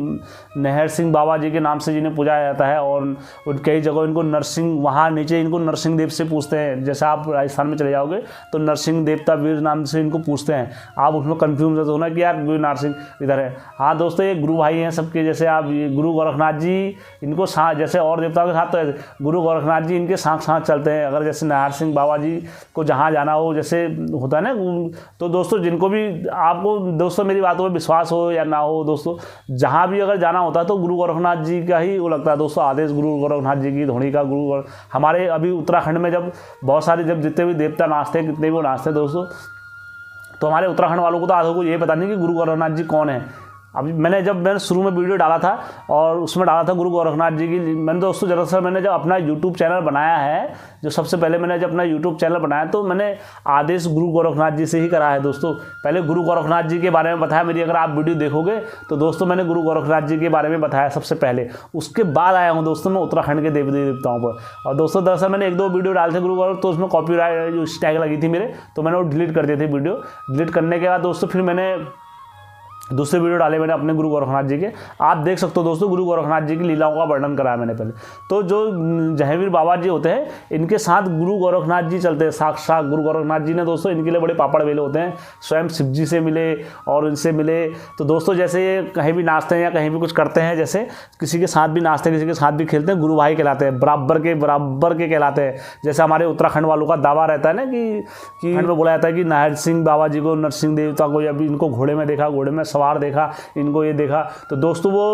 नहर सिंह बाबा जी के नाम से जिन्हें पूजा जाता है, और कई जगह इनको नरसिंह, वहाँ नीचे इनको नरसिंह देव से पूछते हैं। जैसे आप राजस्थान में चले जाओगे तो नरसिंह देवता वीर नाम से इनको पूछते हैं। आप उसमें कन्फ्यूज मत होना कि यार वीर नरसिंह इधर है। हाँ दोस्तों, ये गुरु भाई हैं सबके। जैसे आप गुरु गोरखनाथ जी इनको साथ, जैसे और देवताओं के साथ, तो ऐसे गुरु गोरखनाथ जी इनके साथ साथ चलते हैं। अगर जैसे नहर सिंह बाबा जी को जहाँ जाना हो, जैसे होता है ना, तो दोस्तों जिनको भी, आपको दोस्तों मेरी बातों पर विश्वास हो या ना हो दोस्तों, जहाँ भी अगर जाना होता है तो गुरु गोरखनाथ जी का ही वो लगता है दोस्तों आदेश। गुरु गोरखनाथ जी की धोनी का हमारे अभी उत्तराखंड में जब बहुत सारे, जब जितने भी देवता नाचते हैं, कितने भी वो नाचते हैं दोस्तों, तो हमारे उत्तराखंड वालों को तो आधों को ये पता नहीं कि गुरु गोरखनाथ जी कौन है। अभी मैंने शुरू में वीडियो डाला था और उसमें डाला था गुरु गोरखनाथ जी की। मैंने दोस्तों दरअसल मैंने जब अपना यूट्यूब चैनल बनाया है, जो सबसे पहले मैंने जब अपना यूट्यूब चैनल बनाया तो मैंने आदेश गुरु गोरखनाथ जी से ही करा है दोस्तों। पहले गुरु गोरखनाथ जी के बारे में बताया मेरी, अगर आप वीडियो देखोगे तो दोस्तों मैंने गुरु गोरखनाथ जी के बारे में बताया सबसे पहले। उसके बाद आया हूँ दोस्तों मैं उत्तराखंड के देवी देवताओं पर। और दोस्तों दरअसल मैंने 1-2 वीडियो डाले थे गुरु गोरख, तो उसमें कॉपीराइट जो टैग लगी थी मेरे, तो मैंने वो डिलीट कर दिए थे वीडियो। डिलीट करने के बाद दोस्तों फिर मैंने दूसरे वीडियो डाले मैंने अपने गुरु गोरखनाथ जी के। आप देख सकते हो दोस्तों, गुरु गोरखनाथ जी की लीलाओं का वर्णन कराया मैंने पहले। तो जो जयवीर बाबा जी होते हैं, इनके साथ गुरु गोरखनाथ जी चलते हैं। साक्षात गुरु गोरखनाथ जी ने दोस्तों इनके लिए बड़े पापड़ बेले होते हैं। स्वयं शिव जी से मिले और इनसे मिले। तो दोस्तों जैसे ये कहीं भी नाचते हैं या कहीं भी कुछ करते हैं, जैसे किसी के साथ भी नाचते हैं, किसी के साथ भी खेलते हैं, गुरु भाई कहलाते हैं, बराबर के कहलाते हैं। जैसे हमारे उत्तराखंड वालों का दावा रहता है ना कि में बोला जाता है कि नहर सिंह बाबा जी को, नरसिंह देवता को, या इनको घोड़े में देखा, घोड़े में सवार देखा, इनको ये देखा। तो दोस्तों वो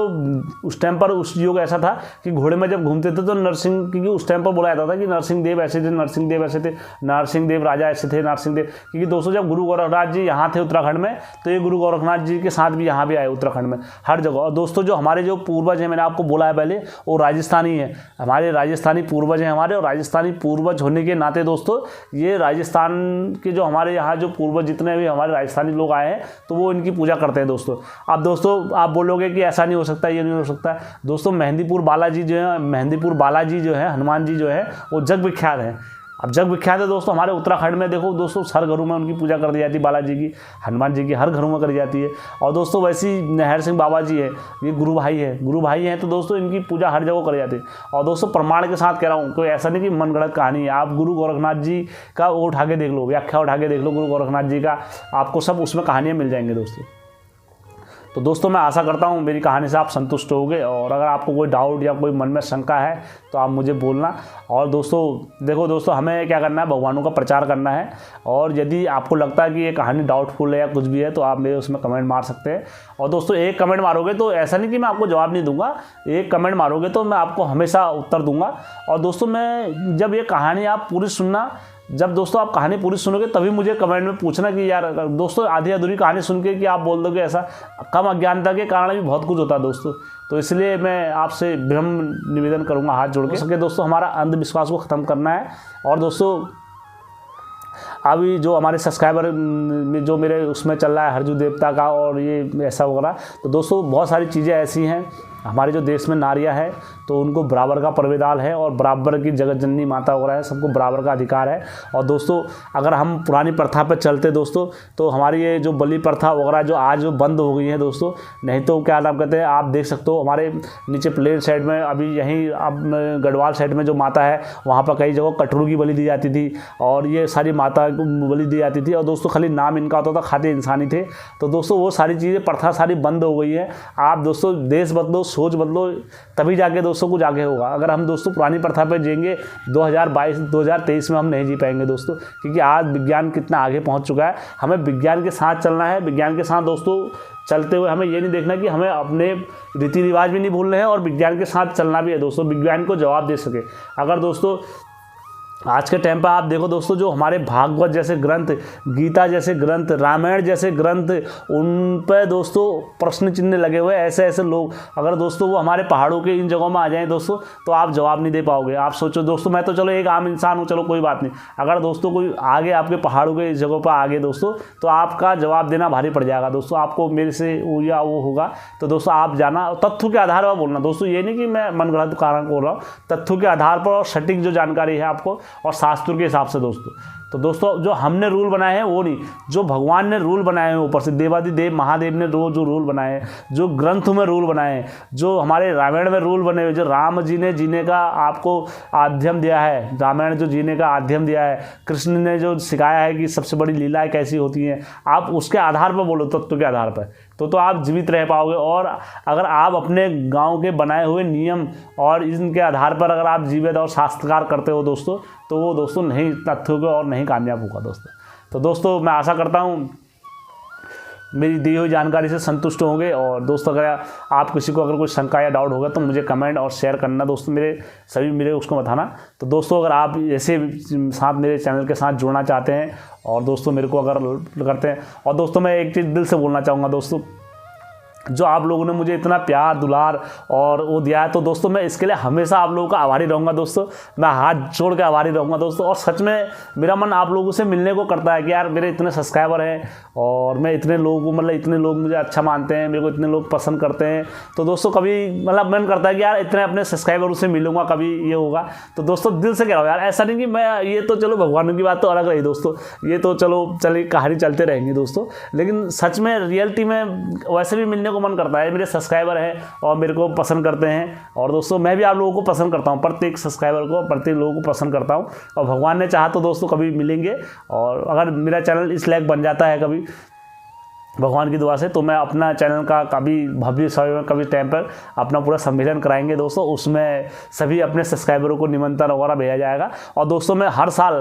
उस टाइम पर, उस युग ऐसा था कि घोड़े में जब घूमते थे तो नरसिंह, क्योंकि उस टाइम पर बोला जाता था कि नरसिंह देव ऐसे थे, नरसिंह देव ऐसे थे, नरसिंह देव राजा ऐसे थे, नरसिंह देव। क्योंकि दोस्तों जब गुरु गोरखनाथ जी यहाँ थे उत्तराखंड में, तो ये गुरु गोरखनाथ जी के साथ भी यहाँ भी आए उत्तराखंड में हर जगह। और दोस्तों जो हमारे जो पूर्वज हैं, मैंने आपको बोला है पहले, वो राजस्थानी है। हमारे राजस्थानी पूर्वज हैं हमारे, और राजस्थानी पूर्वज होने के नाते दोस्तों ये राजस्थान के जो हमारे यहाँ जो पूर्वज जितने भी हमारे राजस्थानी लोग आए हैं, तो वो इनकी पूजा करते हैं दोस्तों। अब दोस्तों आप बोलोगे कि ऐसा नहीं हो सकता, ये नहीं हो सकता। दोस्तों मेहंदीपुर बालाजी जो है, हनुमान जी जो है, वो जग विख्यात है। अब जग विख्यात है दोस्तों हमारे उत्तराखंड में। देखो दोस्तों हर घरों में उनकी पूजा कर दी जाती है, बालाजी की, हनुमान जी की हर घरों में करी जाती है। और दोस्तों वैसी नहर सिंह बाबा जी है, ये गुरु भाई हैं, तो दोस्तों इनकी पूजा हर जगह करी जाती है। और दोस्तों प्रमाण के साथ कह रहा हूँ, कोई ऐसा नहीं कि मनगढ़ंत कहानी है। आप गुरु गोरखनाथ जी का वो उठा के देख लो, व्याख्या उठा के देख लो गुरु गोरखनाथ जी का, आपको सब उसमें कहानियाँ मिल जाएंगी दोस्तों। तो दोस्तों मैं आशा करता हूँ मेरी कहानी से आप संतुष्ट होगे, और अगर आपको कोई डाउट या कोई मन में शंका है तो आप मुझे बोलना। और दोस्तों देखो दोस्तों, हमें क्या करना है, भगवानों का प्रचार करना है। और यदि आपको लगता है कि ये कहानी डाउटफुल है या कुछ भी है, तो आप मेरे उसमें कमेंट मार सकते हैं। और दोस्तों एक कमेंट मारोगे तो ऐसा नहीं कि मैं आपको जवाब नहीं दूंगा, एक कमेंट मारोगे तो मैं आपको हमेशा उत्तर दूंगा। और दोस्तों मैं जब ये कहानी आप पूरी सुनना, जब दोस्तों आप कहानी पूरी सुनोगे तभी मुझे कमेंट में पूछना कि यार दोस्तों आधी अधूरी कहानी सुन के कि आप बोल दोगे ऐसा, कम अज्ञानता के कारण भी बहुत कुछ होता है दोस्तों। तो इसलिए मैं आपसे विनम्र निवेदन करूंगा हाथ जोड़ के सके दोस्तों, हमारा अंधविश्वास को ख़त्म करना है। और दोस्तों अभी जो हमारे सब्सक्राइबर में जो मेरे उसमें चल रहा है हरजू देवता का और ये ऐसा वगैरह, तो दोस्तों बहुत सारी चीज़ें ऐसी हैं हमारे जो देश में नारियाँ है तो उनको बराबर का प्रवेदाल है, और बराबर की जगत जननी माता वगैरह है, सबको बराबर का अधिकार है। और दोस्तों अगर हम पुरानी प्रथा पर चलते दोस्तों, तो हमारी ये जो बलि प्रथा वगैरह जो आज बंद हो गई है दोस्तों। नहीं तो क्या नाम कहते हैं, आप देख सकते हो हमारे नीचे प्लेन साइड में, अभी यहीं अब गढ़वाल साइड में जो माता है, वहाँ पर कई जगह कटरू की बलि दी जाती थी, और ये सारी माता को बलि दी जाती थी। और दोस्तों खाली नाम इनका होता था, खाते इंसानी थे। तो दोस्तों वो सारी चीज़ें प्रथा सारी बंद हो गई है। आप दोस्तों देश बदलो, सोच बदलो, तभी जाके दोस्तों कुछ आगे होगा। अगर हम दोस्तों पुरानी प्रथा पे जिएंगे 2022-2023 में हम नहीं जी पाएंगे दोस्तों, क्योंकि आज विज्ञान कितना आगे पहुंच चुका है। हमें विज्ञान के साथ चलना है। विज्ञान के साथ दोस्तों चलते हुए हमें ये नहीं देखना कि हमें अपने रीति रिवाज भी नहीं भूलने हैं, और विज्ञान के साथ चलना भी है दोस्तों, विज्ञान को जवाब दे सके। अगर दोस्तों आज के टाइम पर आप देखो दोस्तों, जो हमारे भागवत जैसे ग्रंथ, गीता जैसे ग्रंथ, रामायण जैसे ग्रंथ, उन पर दोस्तों प्रश्न चिन्ह लगे हुए ऐसे ऐसे लोग, अगर दोस्तों वो हमारे पहाड़ों के इन जगहों में आ जाएं दोस्तों, तो आप जवाब नहीं दे पाओगे। आप सोचो दोस्तों, मैं तो चलो एक आम इंसान हूँ, चलो कोई बात नहीं, अगर दोस्तों कोई आगे आपके पहाड़ों के इस जगहों पर आगे दोस्तों, तो आपका जवाब देना भारी पड़ जाएगा दोस्तों। आपको मेरे से या वो होगा, तो दोस्तों आप जाना तथ्यों के आधार पर बोलना दोस्तों। ये नहीं कि मैं मनगढ़ंत कारण बोल रहा हूँ, तथ्यों के आधार पर और सटीक जो जानकारी है आपको और शास्त्रों के हिसाब से दोस्तों। तो दोस्तों जो हमने रूल बनाए हैं वो नहीं, जो भगवान ने रूल बनाए हैं ऊपर से, देवादिदेव महादेव ने जो रूल बनाए हैं, जो ग्रंथ में रूल बनाए हैं, जो हमारे रामायण में रूल बने हुए, जो राम जी ने जीने का आपको आध्यम दिया है, रामायण जो जीने का आध्यम दिया है, कृष्ण ने जो सिखाया है कि सबसे बड़ी लीलाएं कैसी होती हैं, आप उसके आधार पर बोलो, तत्व के आधार पर, तो आप जीवित रह पाओगे। और अगर आप अपने गांव के बनाए हुए नियम और इनके आधार पर अगर आप जीवित और शास्त्रकार करते हो दोस्तों, तो वो दोस्तों नहीं तथ्यों और नहीं कामयाब होगा दोस्तों। तो दोस्तों मैं आशा करता हूँ मेरी दी हुई जानकारी से संतुष्ट होंगे। और दोस्तों अगर आप किसी को अगर कोई शंका या डाउट होगा तो मुझे कमेंट और शेयर करना दोस्तों, मेरे उसको बताना। तो दोस्तों अगर आप ऐसे साथ मेरे चैनल के साथ जुड़ना चाहते हैं और दोस्तों मेरे को अगर करते हैं, और दोस्तों मैं एक चीज़ दिल से बोलना चाहूँगा दोस्तों, जो आप लोगों ने मुझे इतना प्यार दुलार और वो दिया है, तो दोस्तों मैं इसके लिए हमेशा आप लोगों का आभारी रहूँगा दोस्तों। मैं हाथ जोड़ के आभारी रहूँगा दोस्तों। और सच में मेरा मन आप लोगों से मिलने को करता है कि यार मेरे इतने सब्सक्राइबर हैं और मैं इतने लोगों को मतलब इतने लोग मुझे अच्छा मानते हैं, मेरे को इतने लोग पसंद करते हैं। तो दोस्तों कभी मतलब मन करता है कि यार इतने अपने सब्सक्राइबरों से मिलूंगा, कभी ये होगा। तो दोस्तों दिल से कह रहा हूँ यार, ऐसा नहीं कि मैं ये तो चलो भगवान की बात तो अलग रही दोस्तों, ये तो चलो चलिए कहानी चलते रहेंगी दोस्तों, लेकिन सच में रियलिटी में वैसे भी मिलने को मन करता है। मेरे सब्सक्राइबर हैं और मेरे को पसंद करते हैं, और दोस्तों मैं भी आप लोगों को पसंद करता हूं, प्रत्येक सब्सक्राइबर को, प्रत्येक लोगों को पसंद करता हूं। और भगवान ने चाहा तो दोस्तों कभी मिलेंगे, और अगर मेरा चैनल इस लायक बन जाता है कभी भगवान की दुआ से, तो मैं अपना चैनल का कभी भव्य समय में कभी टाइम पर अपना पूरा सम्मेलन कराएंगे दोस्तों। उसमें सभी अपने सब्सक्राइबरों को निमंत्रण वगैरह भेजा जाएगा। और दोस्तों मैं हर साल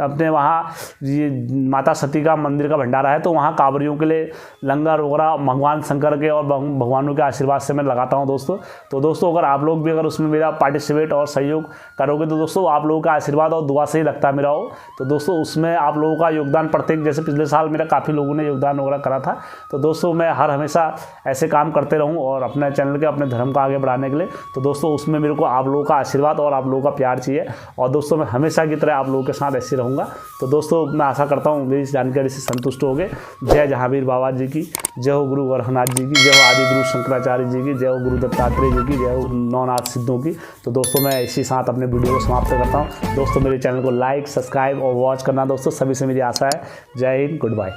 अपने वहाँ ये माता सती का मंदिर का भंडारा है, तो वहाँ कांवरियों के लिए लंगर वगैरह भगवान शंकर के और भगवानों के आशीर्वाद से मैं लगाता हूँ दोस्तों। तो दोस्तों अगर आप लोग भी अगर उसमें मेरा पार्टिसिपेट और सहयोग करोगे तो दोस्तों आप लोगों का आशीर्वाद और दुआ से ही लगता है मेरा हो। तो दोस्तों उसमें आप लोगों का योगदान प्रत्येक, जैसे पिछले साल मेरा काफ़ी लोगों ने योगदान वगैरह करा था। तो दोस्तों मैं हमेशा ऐसे काम करते रहूं और अपने चैनल के अपने धर्म को आगे बढ़ाने के लिए। तो दोस्तों उसमें मेरे को आप लोगों का आशीर्वाद और आप लोगों का प्यार चाहिए, और दोस्तों मैं हमेशा की तरह आप लोगों के साथ ऐसे रहूँगा। तो दोस्तों मैं आशा करता हूँ मेरी इस जानकारी से संतुष्ट हो गए। जय जहांगीर बाबा जी की, जय हो गुरु वरहनाथ जी की, जय हो आदि गुरु शंकराचार्य जी की, जय हो गुरु दत्तात्रेय जी की, जय हो नवनाथ सिद्धों की। तो दोस्तों मैं इसी साथ अपने वीडियो को समाप्त करता हूँ। दोस्तों मेरे चैनल को लाइक, सब्सक्राइब और वॉच करना दोस्तों सभी से मेरी आशा है। जय हिंद, गुड बाय।